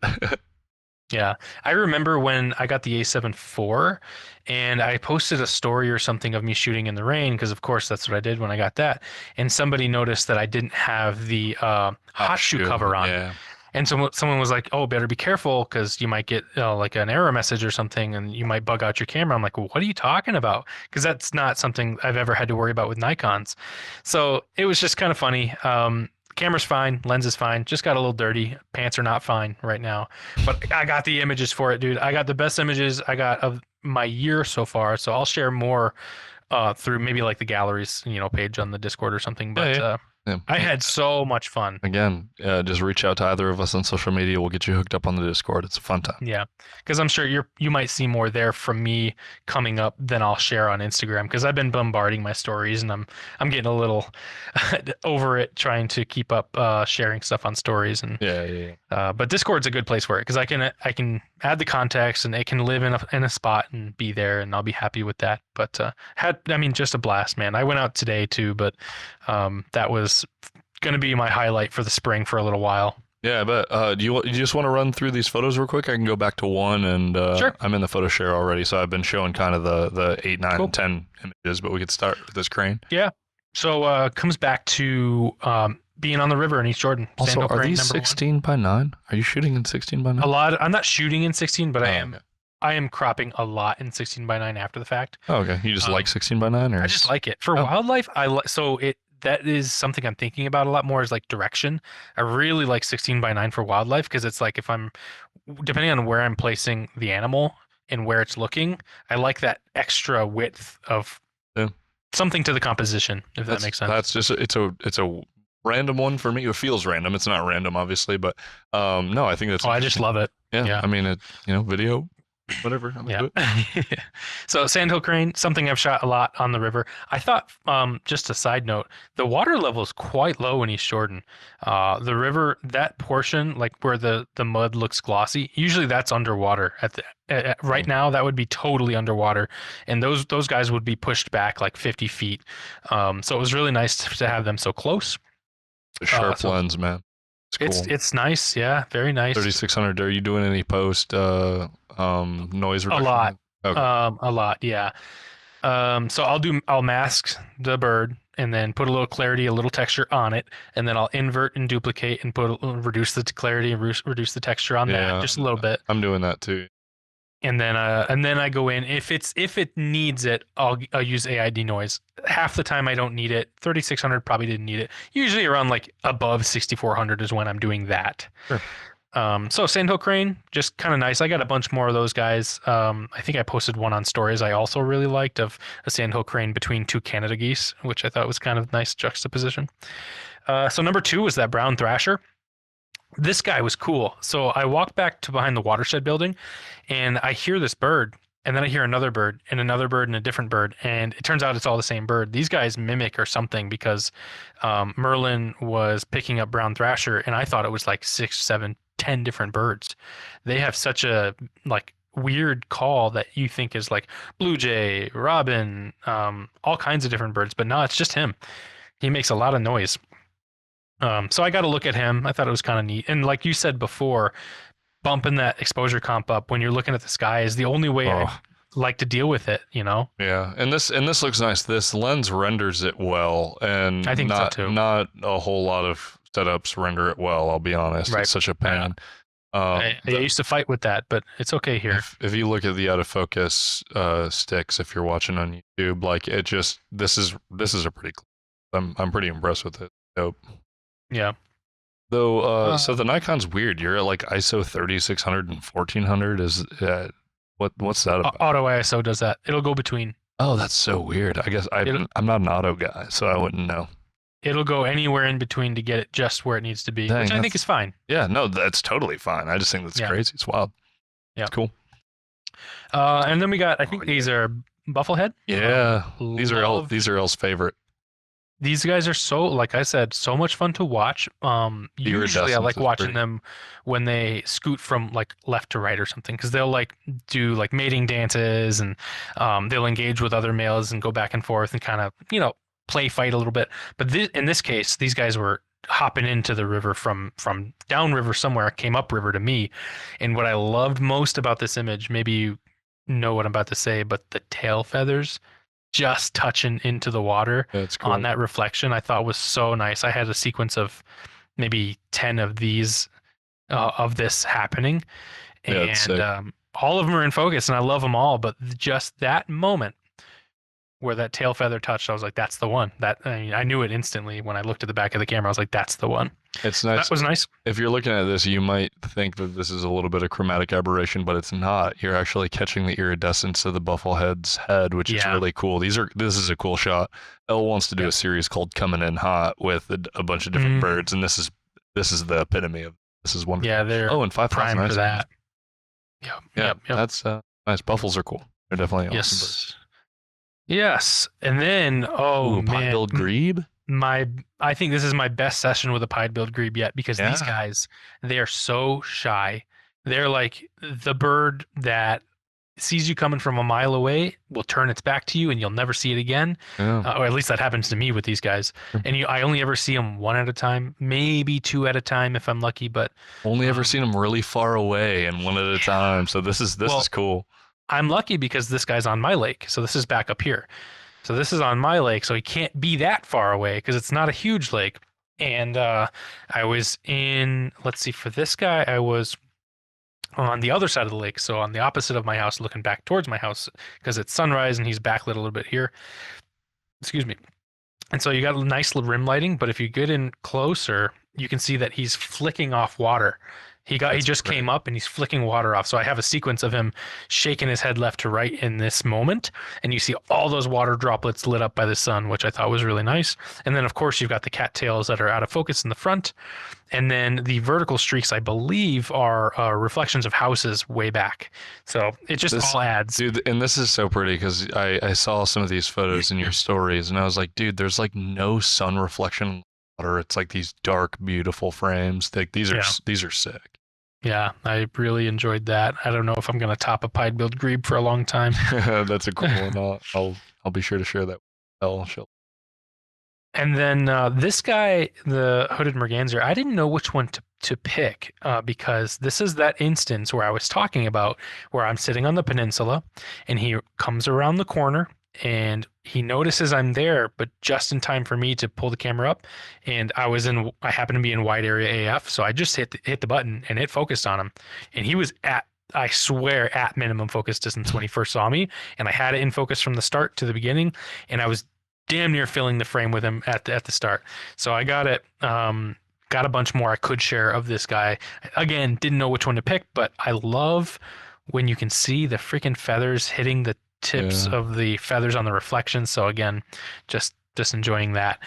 Yeah. I remember when I got the A7 IV and I posted a story or something of me shooting in the rain, because of course that's what I did when I got that. And somebody noticed that I didn't have the hot shoe cover on. Yeah. And so someone was like, "Oh, better be careful because you might get like an error message or something, and you might bug out your camera." I'm like, well, "What are you talking about?" Because that's not something I've ever had to worry about with Nikons. So it was just kind of funny. Camera's fine, lens is fine, just got a little dirty. Pants are not fine right now, but I got the images for it, dude. I got the best images I got of my year so far. So I'll share more through maybe like the galleries, page on the Discord or something. But Yeah. I had so much fun. Again, just reach out to either of us on social media. We'll get you hooked up on the Discord. It's a fun time. Yeah, because I'm sure you might see more there from me coming up than I'll share on Instagram, because I've been bombarding my stories and I'm getting a little over it trying to keep up sharing stuff on stories. And but Discord's a good place for it, because I can add the context and it can live in a spot and be there, and I'll be happy with that. But just a blast, man. I went out today too, but that was going to be my highlight for the spring for a little while. Yeah, but do you just want to run through these photos real quick? I can go back to one, and Sure. I'm in the photo share already, so I've been showing kind of the 8, 9, Cool. and 10 images, but we could start with this crane. Yeah. So comes back to being on the river in East Jordan. Also, are these 16 by 9? Are you shooting in 16 by 9? A lot. I'm not shooting in 16, but Okay. I am cropping a lot in 16 by 9 after the fact. Oh, okay. You just like 16 by 9, or I just like it for wildlife. That is something I'm thinking about a lot more, is like direction. I really like 16 by 9 for wildlife, because it's like if I'm, depending on where I'm placing the animal and where it's looking, I like that extra width of something to the composition, if that makes sense. That's just it's a random one for me. It feels random. It's not random, obviously, but no, I think that's. Oh, I just love it. Yeah. I mean, video. Whatever. Yeah. So Sandhill crane, something I've shot a lot on the river. I thought, just a side note, the water level is quite low in East Jordan. The river, that portion, like where the mud looks glossy, usually that's underwater. Right now, that would be totally underwater, and those guys would be pushed back like 50 feet. So it was really nice to have them so close. The sharp lens, man. It's cool. It's nice, yeah, very nice. 3600. Are you doing any post noise reduction? A lot. Okay. A lot, yeah. So I'll mask the bird and then put a little clarity, a little texture on it, and then I'll invert and duplicate and reduce the clarity and reduce the texture on that just a little bit. I'm doing that too. And then I go in, if it needs it, I'll use AID noise. Half the time I don't need it. 3600 probably didn't need it. Usually around like above 6400 is when I'm doing that. Sure. So Sandhill crane, just kind of nice. I got a bunch more of those guys. I think I posted one on stories I also really liked, of a Sandhill crane between two Canada geese, which I thought was kind of nice juxtaposition. So number 2 was that brown thrasher. This guy was cool. So I walked back to behind the watershed building, and I hear this bird, and then I hear another bird and another bird and a different bird, and it turns out it's all the same bird. These guys mimic or something, because Merlin was picking up brown thrasher, and I thought it was like 6, 7, 10 different birds. They have such a like weird call that you think is like blue jay, robin, all kinds of different birds, but no, it's just him. He makes a lot of noise. So I got to look at him. I thought it was kind of neat. And like you said before, bumping that exposure comp up when you're looking at the sky is the only way I like to deal with it, Yeah, and this looks nice. This lens renders it well, and I think so too. Not a whole lot of setups render it well, I'll be honest. Right. It's such a pain. I used to fight with that, but it's okay here. If you look at the autofocus sticks, if you're watching on YouTube, like it just this is a pretty cool. I'm pretty impressed with it. Dope. Yeah. Though, so the Nikon's weird. You're at like ISO 3600 and 1400. Is what's that about? Auto ISO does that. It'll go between. Oh, that's so weird. I guess I'm not an auto guy, so I wouldn't know. It'll go anywhere in between to get it just where it needs to be, which I think is fine. Yeah, no, that's totally fine. I just think that's crazy. It's wild. Yeah, it's cool. And then we got, I think these are bufflehead. Yeah, these are Love Elle's favorite. these guys are so, like I said, so much fun to watch. Usually I Iridescence like is watching pretty. them when they scoot from like left to right or something, because they'll like do like mating dances and they'll engage with other males and go back and forth and kind of, play fight a little bit. But in this case, these guys were hopping into the river from downriver somewhere, came upriver to me. And what I loved most about this image, maybe you know what I'm about to say, but the tail feathers just touching into the water That's on cool. that reflection, I thought was so nice. I had a sequence of maybe 10 of these of this happening, Yeah, it's and sick. all of them are in focus, and I love them all. But just that moment where that tail feather touched, I was like, "That's the one." I knew it instantly when I looked at the back of the camera. I was like, "That's the one." It's So that nice. was nice. If you're looking at this, you might think that this is a little bit of chromatic aberration, but it's not. You're actually catching the iridescence of the bufflehead's head, which is Yeah, really cool. This is a cool shot. Elle wants to do yeah, a series called "Coming in Hot" with a bunch of different mm, birds, and this is the epitome of. This is wonderful. yeah. They're Oh, and 5,000 primed for ISO. that. Yep, Yeah, yep, yep. that's nice. Buffles are cool. They're definitely awesome birds. Yes, yes. And then, oh Ooh, man, pie-billed grebe. my I think this is my best session with a pied billed grebe yet, because these Yeah. guys, they are so shy. They're like the bird that sees you coming from a mile away, will turn its back to you, and you'll never see it again. Yeah. Or at least that happens to me with these guys. And I only ever see them one at a time, maybe two at a time if I'm lucky. But Only ever um, seen them really far away and one at a time. So this is well, cool. I'm lucky because this guy's on my lake, so this is back up here. So this is on my lake, so he can't be that far away because it's not a huge lake. And I was in, let's see, for this guy, I was on the other side of the lake, so on the opposite of my house, looking back towards my house because it's sunrise and he's backlit a little bit here. Excuse me. And so you got a nice rim lighting, but if you get in closer, you can see that he's flicking off water. He That's just great. came up and he's flicking water off. So I have a sequence of him shaking his head left to right in this moment, and you see all those water droplets lit up by the sun, which I thought was really nice. And then of course you've got the cattails that are out of focus in the front, and then the vertical streaks, I believe, are reflections of houses way back. So it just This all adds. dude, and this is so pretty because I saw some of these photos in your stories, and I was like, dude, there's like no sun reflection in water. It's like these dark, beautiful frames. Like Yeah. these are sick. Yeah, I really enjoyed that. I don't know if I'm going to top a pied billed grebe for a long time. That's a cool one. I'll be sure to share that. She'll. And then this guy, the hooded merganser, I didn't know which one to pick because this is that instance where I was talking about, where I'm sitting on the peninsula and he comes around the corner and he notices I'm there, but just in time for me to pull the camera up. And I happened to be in wide area AF, so I just hit the button and it focused on him. And he was I swear, at minimum focus distance when he first saw me, and I had it in focus from the start to the beginning, and I was damn near filling the frame with him at the start. So I got it. Got a bunch more I could share of this guy. Again, didn't know which one to pick, but I love when you can see the freaking feathers hitting the tips Yeah. of the feathers on the reflection. So again, just enjoying that.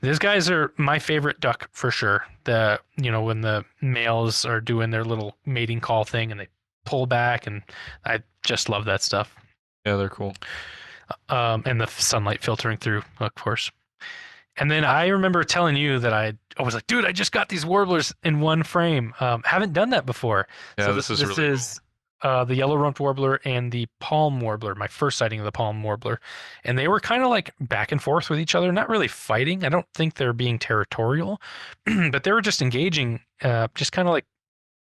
These guys are my favorite duck for sure. When the males are doing their little mating call thing and they pull back, and I just love that stuff. Yeah, they're cool. And the sunlight filtering through, of course. And then I remember telling you that I was like, dude, I just got these warblers in one frame. Haven't done that before. Yeah, So this is this really is the yellow rumped warbler and the palm warbler, my first sighting of the palm warbler. And they were kind of like back and forth with each other, not really fighting. I don't think they're being territorial, but they were just engaging, just kind of like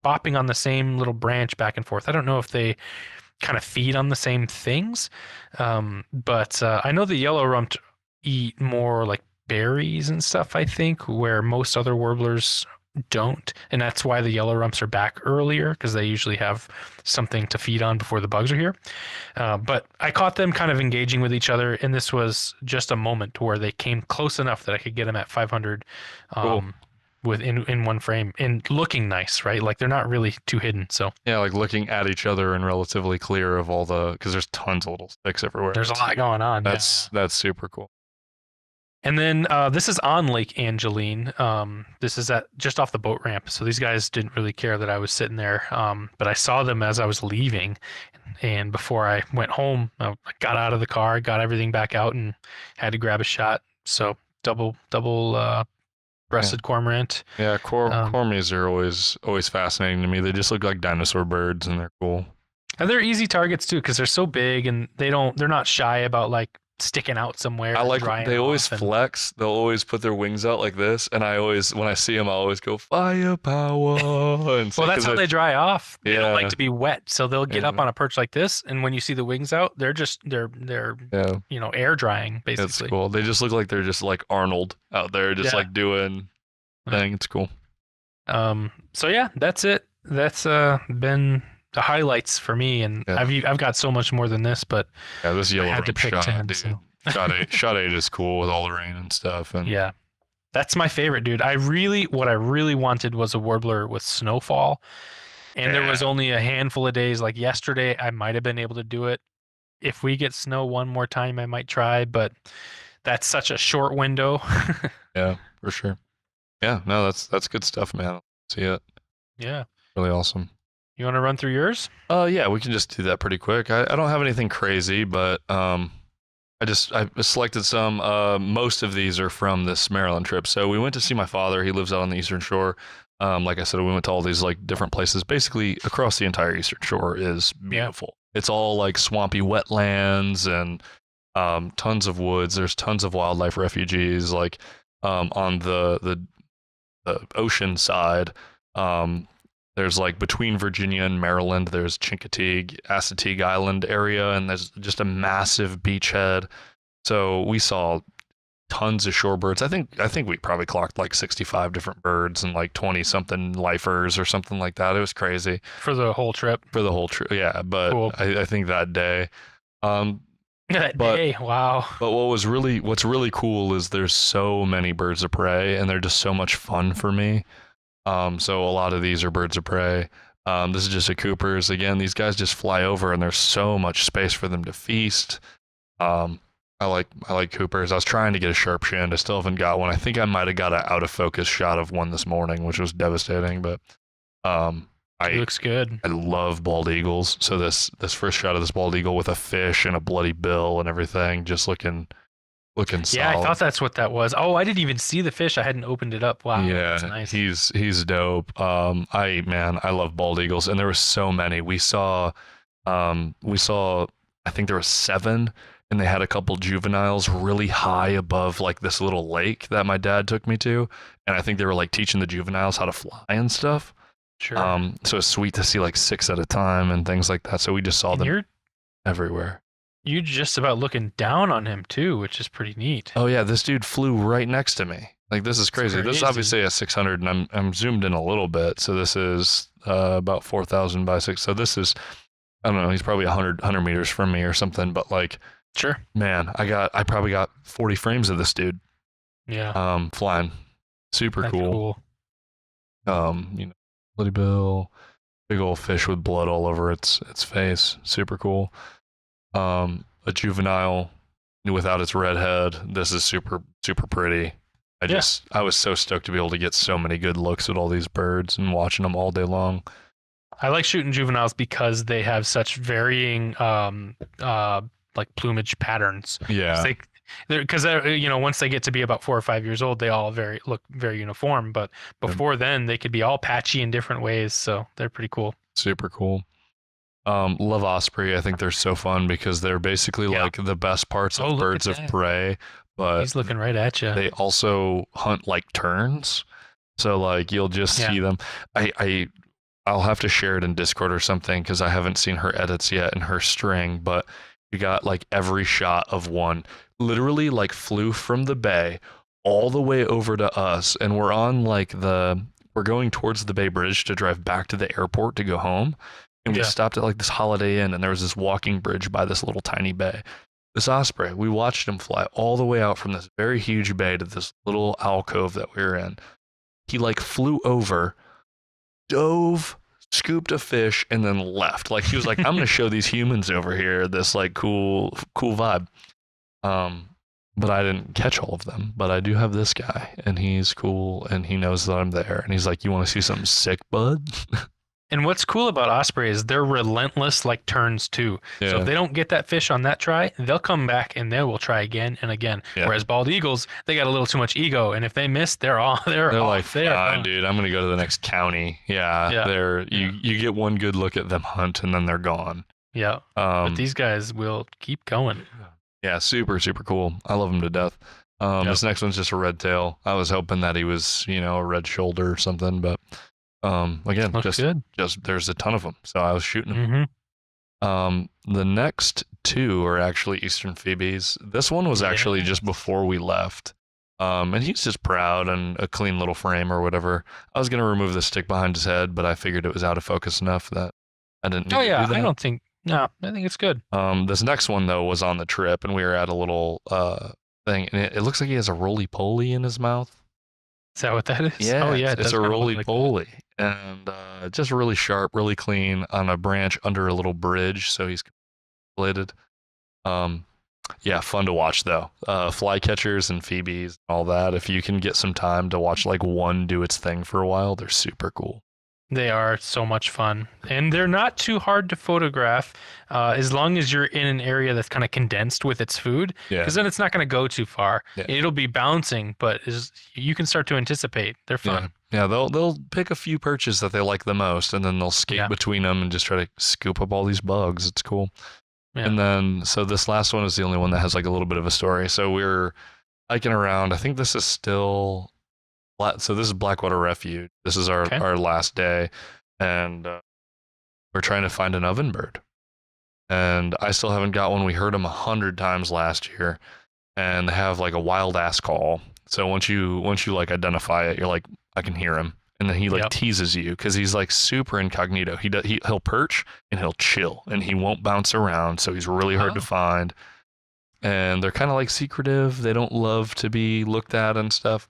bopping on the same little branch back and forth. I don't know if they kind of feed on the same things, but I know the yellow rumped eat more like berries and stuff, I think, where most other warblers don't. And that's why the yellow rumps are back earlier, because they usually have something to feed on before the bugs are here. But I caught them kind of engaging with each other, and this was just a moment where they came close enough that I could get them at 500 cool. in one frame and looking nice, right? Like they're not really too hidden. So Yeah, like looking at each other and relatively clear of all because there's tons of little sticks everywhere. there's a lot going on. That's super cool. And then this is on Lake Angeline. This is at just off the boat ramp. So these guys didn't really care that I was sitting there. But I saw them as I was leaving, and before I went home, I got out of the car, got everything back out, and had to grab a shot. So double Yeah. breasted cormorant. Yeah, Um, cormorants are always fascinating to me. They just look like dinosaur birds, and they're cool. and they're easy targets too because they're so big and they're not shy about like sticking out somewhere I and like drying they always off. And flex. They'll always put their wings out like this, and I always when I see them, I always go firepower and well, that's because how they dry off. They don't like yeah, to be wet, so they'll get up yeah, on a perch like this, and when you see the wings out, they're yeah. air drying It's basically. cool. They just look like they're just like Arnold out there, just Yeah. like doing thing. It's cool. So yeah, that's it. That's been the highlights for me, and Yeah, I've got so much more than this, but yeah. This I yellow had to room pick shot, 10. dude. So Shot 8 is cool with all the rain and stuff. And yeah, that's my favorite, dude. What I really wanted was a warbler with snowfall, and there was yeah, only a handful of days. Like yesterday, I might have been able to do it. If we get snow one more time, I might try, but that's such a short window. yeah, for sure. Yeah, no, that's good stuff, man. See it. Yeah. Really awesome. You want to run through yours? Yeah, we can just do that pretty quick. I don't have anything crazy, but I selected some. Most of these are from this Maryland trip. So we went to see my father. He lives out on the Eastern Shore. Like I said, we went to all these like different places. Basically, across the entire Eastern Shore is Yeah. beautiful. It's all like swampy wetlands and tons of woods. There's tons of wildlife refuges. Like on the ocean side, um, there's like between Virginia and Maryland, there's Chincoteague, Assateague Island area, and there's just a massive beachhead. So we saw tons of shorebirds. I think we probably clocked like 65 different birds and like 20 something lifers or something like that. It was crazy For the whole trip. for the whole trip. Yeah, but Cool. I think that day. Um, That but day, wow. but what's really cool is there's so many birds of prey and they're just so much fun for me. So a lot of these are birds of prey. This is just a Cooper's. Again, these guys just fly over and there's so much space for them to feast. Um, I like Cooper's. I was trying to get a sharp shinned. I still haven't got one. I think I might have got an out of focus shot of one this morning, which was devastating. But um, It I looks good. I love bald eagles. So this first shot of this bald eagle with a fish and a bloody bill and everything, just looking Yeah, I solid. thought that's what that was. Oh, I didn't even see the fish. I hadn't opened it up. Wow, that's Yeah, nice. he's dope. I love bald eagles, and there were so many. We saw I think there were 7, and they had a couple juveniles really high above like this little lake that my dad took me to, and I think they were like teaching the juveniles how to fly and stuff. Sure. So it's sweet to see like 6 at a time and things like that. So we just saw And them you're everywhere. just about looking down on him too, which is pretty neat. Oh yeah, this dude flew right next to me. Like this is It's crazy. This is crazy. obviously a 600, and I'm zoomed in a little bit. So this is about 4,000 by 6. So this is I don't know. He's probably 100 meters from me or something. But like, Sure. man, I probably got 40 frames of this dude. Yeah, Flying, super that's cool. cool. Bloody bill, big old fish with blood all over its face. Super cool. A juvenile without its red head. This is super pretty. Yeah. I was so stoked to be able to get so many good looks at all these birds and watching them all day long. I like shooting juveniles because they have such varying like plumage patterns. Yeah, Because once they get to be about 4 or 5 years old, they all look very uniform. But before then, they could be all patchy in different ways. So they're pretty cool. super cool. Love osprey. I think they're so fun because they're basically Yeah. like the best parts Oh, of look birds at of that. prey, but He's looking right at you. they also hunt like terns. So like you'll just Yeah. see them. I'll have to share it in Discord or something because I haven't seen her edits yet in her string, but you got like every shot of one literally like flew from the bay all the way over to us, and we're going towards the Bay Bridge to drive back to the airport to go home. And we Yeah. stopped at like this Holiday Inn, and there was this walking bridge by this little tiny bay. This osprey, we watched him fly all the way out from this very huge bay to this little alcove that we were in. He like flew over, dove, scooped a fish, and then left. Like he was like, I'm gonna show these humans over here this like cool vibe. but I didn't catch all of them. But I do have this guy, and he's cool, and he knows that I'm there, and he's like, "You want to see something sick, bud?" And what's cool about osprey is they're relentless like terns too. So if Yeah, they don't get that fish on that try, they'll come back and they will try again and again. yeah. Whereas bald eagles, they got a little too much ego, and if they miss, they're all they're They're like, off. They're fine, done. dude, I'm gonna go to the next county. Yeah, Yeah, they're yeah, you get one good look at them hunt, and then they're gone. yeah. But these guys will keep going. Yeah, super, super cool. I love him to death. Yep. This next one's just a red tail. I was hoping that he was, a red shoulder or something, but again, Looks good. just there's a ton of them, so I was shooting them. Mm-hmm. The next two are actually Eastern Phoebes. This one was actually just before we left. And he's just proud and a clean little frame or whatever. I was gonna remove the stick behind his head, but I figured it was out of focus enough that I didn't need Oh to yeah, do that. I don't think. No, I think it's good. This next one though was on the trip, and we were at a little thing, and it looks like he has a roly poly in his mouth. Is that what that is? Yeah, Oh yeah, it it's does a kinda look roly like that. poly, and just really sharp, really clean on a branch under a little bridge, so he's related. Yeah, fun to watch though. Flycatchers and Phoebes, all that. If you can get some time to watch like one do its thing for a while, they're super cool. They are so much fun, and they're not too hard to photograph, as long as you're in an area that's kind of condensed with its food. Yeah, Because then it's not going to go too far. Yeah. It'll be bouncing, but you can start to anticipate. They're fun. yeah. They'll pick a few perches that they like the most, and then they'll skate Yeah. between them and just try to scoop up all these bugs. It's cool. Yeah. And then, so this last one is the only one that has like a little bit of a story. So we're hiking around. I think this is still, so this is Blackwater Refuge. This is our last day, and we're trying to find an ovenbird. And I still haven't got one. We heard them 100 times last year, and they have like a wild ass call. So once you like identify it, you're like, I can hear him. And then he like teases you because he's like super incognito. He'll perch and he'll chill and he won't bounce around. So he's really hard to find. And they're kind of like secretive. They don't love to be looked at and stuff.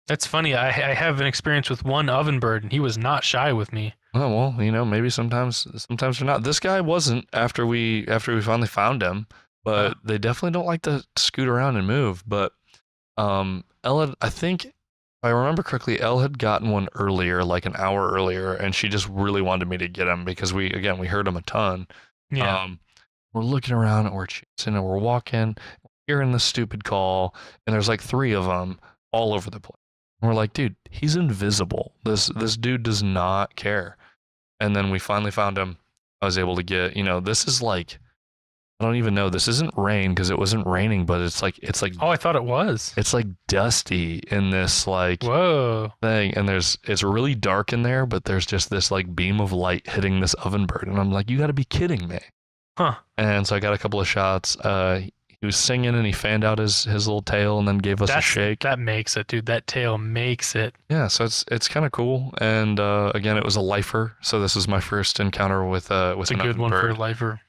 That's funny. I have an experience with one ovenbird, and he was not shy with me. Oh well, maybe sometimes they're not. This guy wasn't after we finally found him, but they definitely don't like to scoot around and move. But Ella, I think if I remember correctly, Elle had gotten one earlier, like an hour earlier, and she just really wanted me to get him because we heard him a ton. Yeah. We're looking around and we're chasing and we're walking, hearing the stupid call, and there's like 3 of them all over the place. And we're like, dude, he's invisible. This dude does not care. And then we finally found him. I was able to get, this is like, I don't even know. This isn't rain because it wasn't raining, but it's like. Oh, I thought it was. It's like dusty in this like Whoa thing, and it's really dark in there, but there's just this like beam of light hitting this ovenbird, and I'm like, you got to be kidding me. Huh. And so I got a couple of shots. He was singing and he fanned out his little tail and then gave us a shake. That makes it, dude. That tail makes it. Yeah, so it's kind of cool. And again, it was a lifer, so this is my first encounter with It's a good one for a lifer.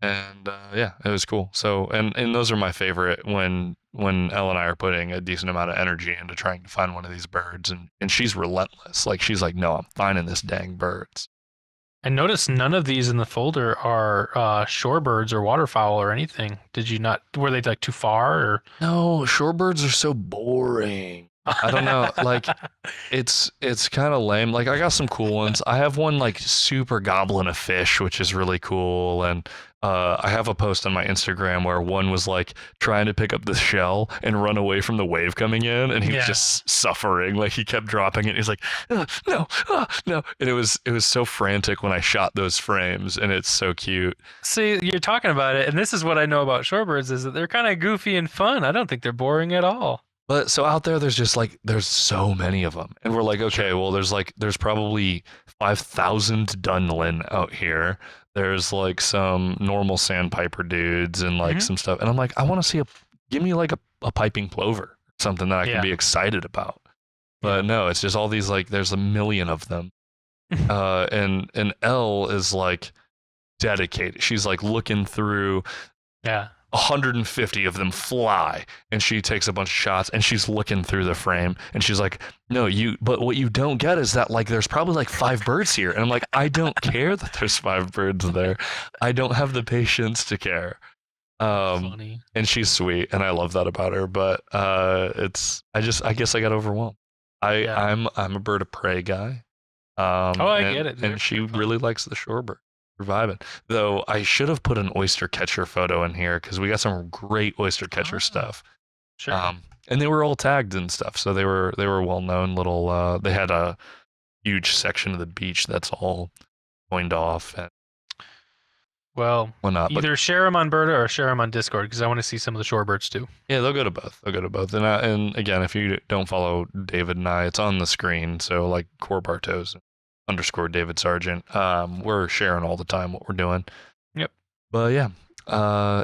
And yeah, it was cool. So and those are my favorite when Elle and I are putting a decent amount of energy into trying to find one of these birds, and she's relentless. Like she's like, no, I'm finding this dang birds. And notice none of these in the folder are shorebirds or waterfowl or anything. Did you not? Were they like too far? Or No, shorebirds are so boring. I don't know. Like it's kind of lame. Like I got some cool ones. I have one like super goblin of fish, which is really cool. And I have a post on my Instagram where one was like trying to pick up the shell and run away from the wave coming in, and he was just suffering. Like he kept dropping it. He's like, no, no. And it was so frantic when I shot those frames, and it's so cute. see, you're talking about it, and this is what I know about shorebirds: is that they're kind of goofy and fun. I don't think they're boring at all. But so out there, there's just like, there's so many of them. And we're like, okay, well, there's probably 5,000 Dunlin out here. There's like some normal sandpiper dudes and like some stuff. And I'm like, I want to see give me like a piping plover, something that I can be excited about. But no, it's just all these, like, there's a million of them. And Elle is like dedicated. She's like looking through. Yeah. 150 of them fly, and she takes a bunch of shots, and she's looking through the frame, and she's like, no, but what you don't get is that like there's probably like 5 birds here. And I'm like, I don't care that there's 5 birds there. I don't have the patience to care. Funny. And she's sweet, and I love that about her. But I guess I got overwhelmed. Yeah. I'm a bird of prey guy. Oh, I And get it. she They're fun. really likes the shorebird. We're vibing. Though I should have put an oyster catcher photo in here because we got some great oyster catcher Ah, stuff. sure. And they were all tagged and stuff, so they were well known. Little they had a huge section of the beach that's all coined off and Well, whatnot. But either share them on Berta or share them on Discord because I want to see some of the shorebirds too. yeah, they'll go to both. They'll go to both. And again, if you don't follow David and I, it's on the screen. So like Core Bartos _ David Sargent. We're sharing all the time what we're doing. Yep. But yeah,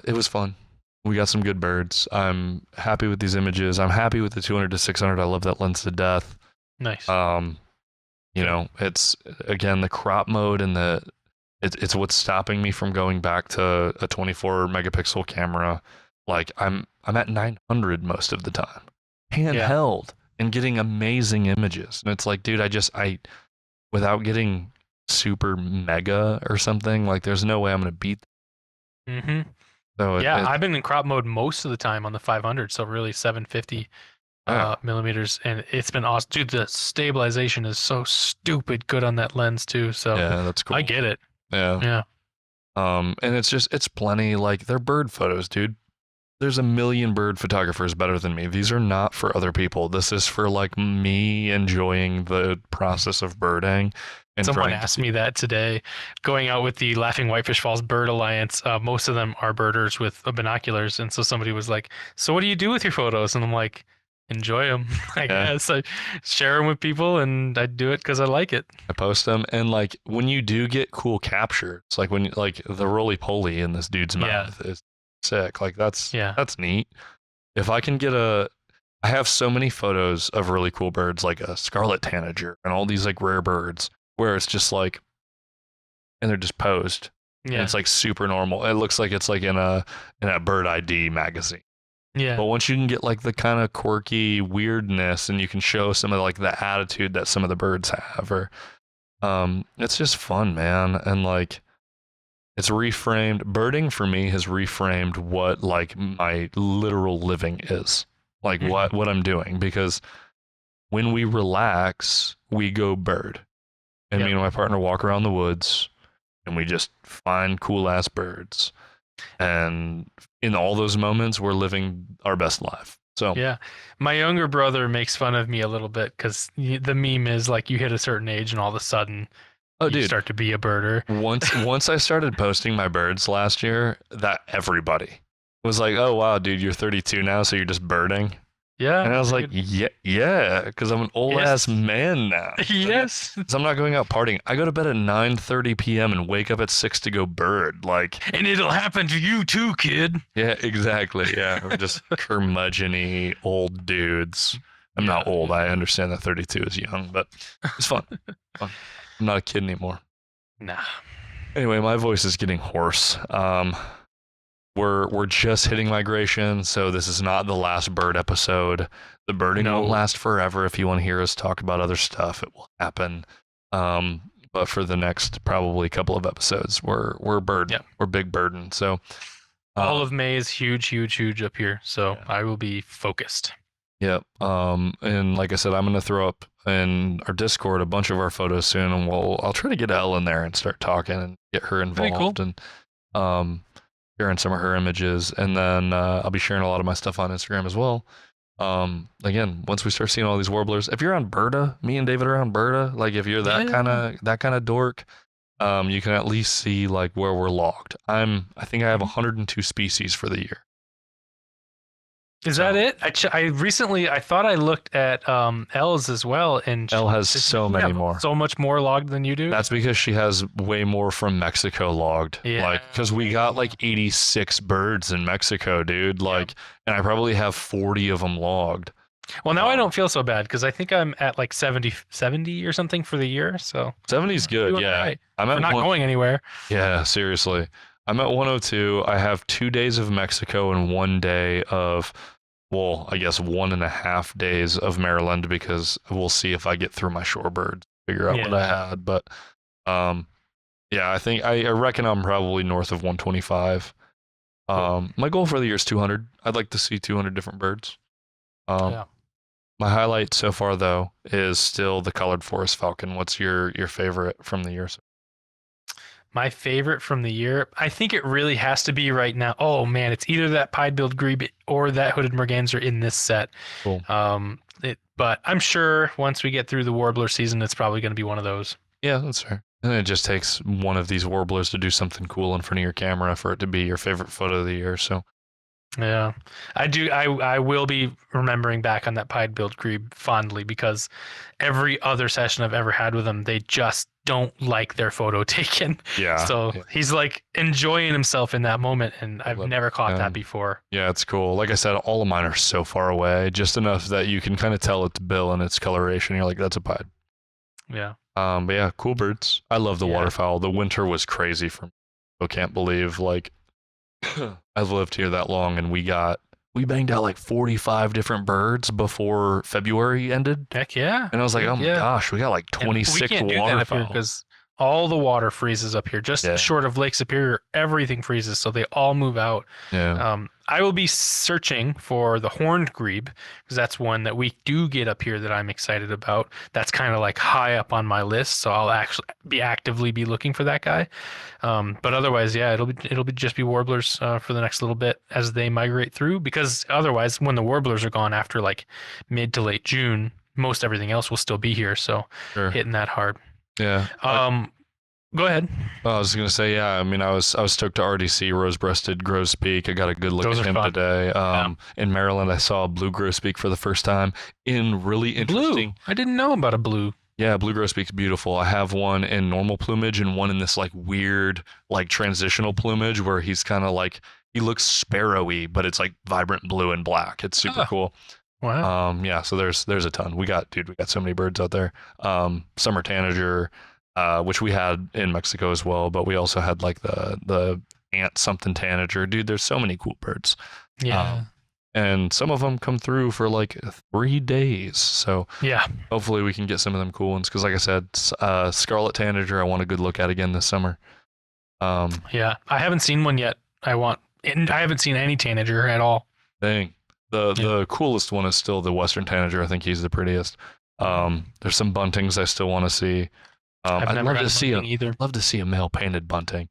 it was fun. We got some good birds. I'm happy with these images. I'm happy with the 200 to 600. I love that lens to death. Nice. You know, it's again the crop mode and it's what's stopping me from going back to a 24 megapixel camera. Like I'm at 900 most of the time, handheld and getting amazing images. And it's like, dude, I without getting super mega or something, like there's no way I'm gonna beat that. Mm-hmm. So I've been in crop mode most of the time on the 500, so really 750 millimeters, and it's been awesome. Dude, the stabilization is so stupid good on that lens too. So yeah, that's cool. I get it. Yeah. Yeah. And it's plenty, like they're bird photos, dude. There's a million bird photographers better than me. These are not for other people. This is for like me enjoying the process of birding. And someone asked me that today, going out with the Laughing Whitefish Falls Bird Alliance. Most of them are birders with binoculars, and so somebody was like, "So what do you do with your photos?" And I'm like, "Enjoy them, I guess. I share them with people, and I do it because I like it. I post them, and like when you do get cool captures, like when like the roly poly in this dude's mouth is sick. Like that's neat. If I can get I have so many photos of really cool birds, like a scarlet tanager and all these like rare birds, where it's just like, and they're just posed. Yeah. And it's like super normal. It looks like it's like in a Bird ID magazine. Yeah. But once you can get like the kind of quirky weirdness and you can show some of like the attitude that some of the birds have, or it's just fun, man. And like it's reframed. Birding for me has reframed what like my literal living is. Like what I'm doing, because when we relax, we go bird. And me and my partner walk around the woods and we just find cool ass birds. And in all those moments, we're living our best life. So yeah, my younger brother makes fun of me a little bit because the meme is like you hit a certain age and all of a sudden you start to be a birder. Once I started posting my birds last year, that everybody was like, "Oh wow, dude, you're 32 now, so you're just birding." Yeah. And I was like, yeah, because I'm an old ass man now. Yes. Because I'm not going out partying. I go to bed at 9:30 p.m. and wake up at 6 to go bird. Like, and it'll happen to you too, kid. Yeah, exactly. Yeah, we're just curmudgeon-y old dudes. I'm not old. I understand that 32 is young, but it's fun. I'm not a kid anymore. Nah. Anyway, my voice is getting hoarse. We're just hitting migration, so this is not the last bird episode. The birding won't last forever. If you want to hear us talk about other stuff, it will happen. But for the next probably couple of episodes, we're big birding. So all of May is huge up here. So I will be focused. Yep. And like I said, I'm gonna throw up in our Discord a bunch of our photos soon, and I'll try to get Elle in there and start talking and get her involved and sharing some of her images, and then I'll be sharing a lot of my stuff on Instagram as well. Again, once we start seeing all these warblers, if you're on Berta, me and David are on Berta. Like if you're that kind of dork, you can at least see like where we're logged. I think I have 102 species for the year. Is that it? I recently thought I looked at Elle's as well, and Elle has so many more. So much more logged than you do. That's because she has way more from Mexico logged. Yeah. Like, because we got like 86 birds in Mexico, dude. Like, and I probably have 40 of them logged. Well, now I don't feel so bad because I think I'm at like 70 or something for the year. So 70 is good. Yeah, right. I'm not going anywhere. Yeah, seriously. I'm at 102. I have 2 days of Mexico and 1 day of, well, I guess 1.5 days of Maryland, because we'll see if I get through my shorebird, figure out what I had. But I think I reckon I'm probably north of 125. My goal for the year is 200. I'd like to see 200 different birds. Yeah. My highlight so far, though, is still the colored forest falcon. What's your favorite from the year? My favorite from the year, I think it really has to be right now. Oh man, it's either that pied-billed grebe or that hooded merganser in this set. Cool. But I'm sure once we get through the warbler season, it's probably going to be one of those. Yeah, that's fair. And it just takes one of these warblers to do something cool in front of your camera for it to be your favorite photo of the year. So yeah, I do. I will be remembering back on that pied-billed grebe fondly because every other session I've ever had with him, they just don't like their photo taken. yeah. So he's like enjoying himself in that moment, and I've never caught that before. Yeah, it's cool. Like I said, all of mine are so far away, just enough that you can kind of tell it's bill and its coloration. You're like, that's a pied. Yeah. But yeah, cool birds. I love the waterfowl. The winter was crazy for me. I can't believe like I've lived here that long and we banged out like 45 different birds before February ended. Heck yeah. And I was like, oh my gosh, we got like 26 waterfowl. Because all the water freezes up here, just short of Lake Superior, everything freezes, so they all move out. Yeah. I will be searching for the horned grebe because that's one that we do get up here that I'm excited about. That's kind of like high up on my list, so I'll actually be actively looking for that guy. But otherwise, yeah, it'll be just be warblers for the next little bit as they migrate through. Because otherwise, when the warblers are gone after like mid to late June, most everything else will still be here. So hitting that hard. Yeah. Go ahead. I was gonna say, yeah. I mean, I was stoked to already see rose-breasted grosbeak. I got a good look at him today. In Maryland, I saw a blue grosbeak for the first time in really interesting. Blue. I didn't know about a blue. Yeah, blue grosbeak's beautiful. I have one in normal plumage and one in this like weird like transitional plumage where he's kind of like he looks sparrowy, but it's like vibrant blue and black. It's super cool. Wow. Yeah. So there's a ton. We got so many birds out there. Summer tanager. Which we had in Mexico as well, but we also had like the ant something tanager. Dude, there's so many cool birds. Yeah. And some of them come through for like 3 days. So yeah, hopefully we can get some of them cool ones. Because like I said, scarlet tanager, I want a good look at again this summer. Yeah, I haven't seen one yet. I haven't seen any tanager at all. Dang. The coolest one is still the western tanager. I think he's the prettiest. There's some buntings I still want to see. I'd love to see a male painted bunting.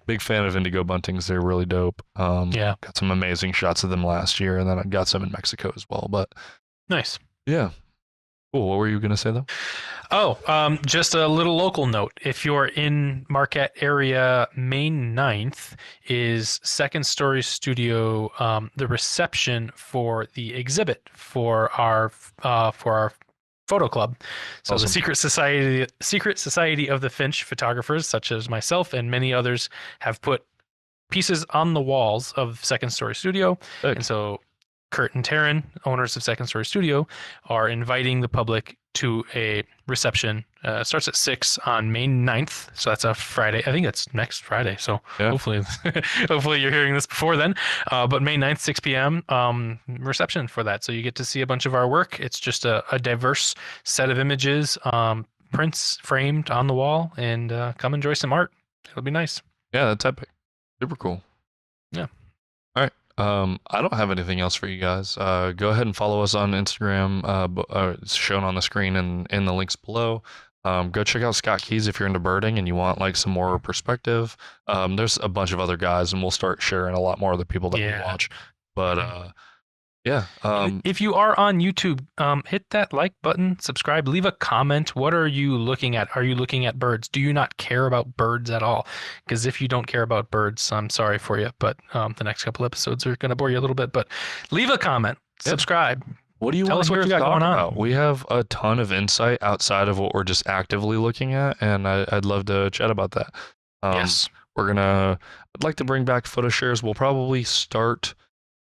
Big fan of indigo buntings. They're really dope. Got some amazing shots of them last year, and then I got some in Mexico as well. But nice. Yeah. Cool. What were you gonna say though? Oh, just a little local note. If you're in Marquette area, May 9th is Second Story Studio, the reception for the exhibit for our photo club. So awesome. The Secret Society of the Finch photographers, such as myself and many others, have put pieces on the walls of Second Story Studio. And so Kurt and Taryn, owners of Second Story Studio, are inviting the public to a reception. Starts at 6 on May 9th. So that's a Friday. I think that's next Friday. So hopefully you're hearing this before then. But May 9th, 6 p.m. Reception for that. So you get to see a bunch of our work. It's just a diverse set of images, prints framed on the wall, and come enjoy some art. It'll be nice. Yeah, that's epic. Super cool. Yeah. All right. I don't have anything else for you guys. Go ahead and follow us on Instagram. It's shown on the screen and in the links below. Go check out Scott Keys if you're into birding and you want like some more perspective. There's a bunch of other guys, and we'll start sharing a lot more of the people that we watch. But if you are on YouTube, hit that like button, subscribe, leave a comment. What are you looking at? Are you looking at birds? Do you not care about birds at all? Because if you don't care about birds, I'm sorry for you, but the next couple episodes are going to bore you a little bit. But leave a comment, subscribe. What do you Tell us what you got going on? We have a ton of insight outside of what we're just actively looking at, and I'd love to chat about that. Yes. I'd like to bring back photo shares. We'll probably start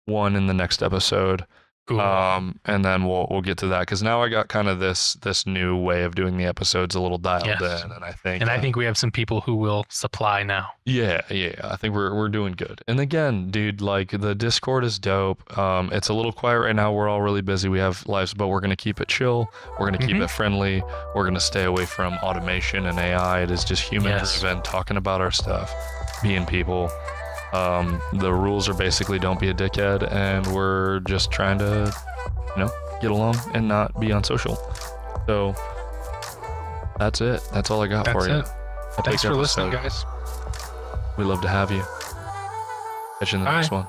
one in the next episode. Cool. And then we'll get to that, because now I got kind of this new way of doing the episodes a little dialed in, and I think we have some people who will supply now. Yeah, I think we're doing good. And again, dude, like the Discord is dope. It's a little quiet right now. We're all really busy. We have lives, but we're gonna keep it chill. We're gonna keep it friendly. We're gonna stay away from automation and AI. It is just human driven, talking about our stuff, being people. The rules are basically don't be a dickhead, and we're just trying to, get along and not be unsocial. So that's it. That's all I got for you. Thanks for listening, guys. We love to have you. Catch you in the next one.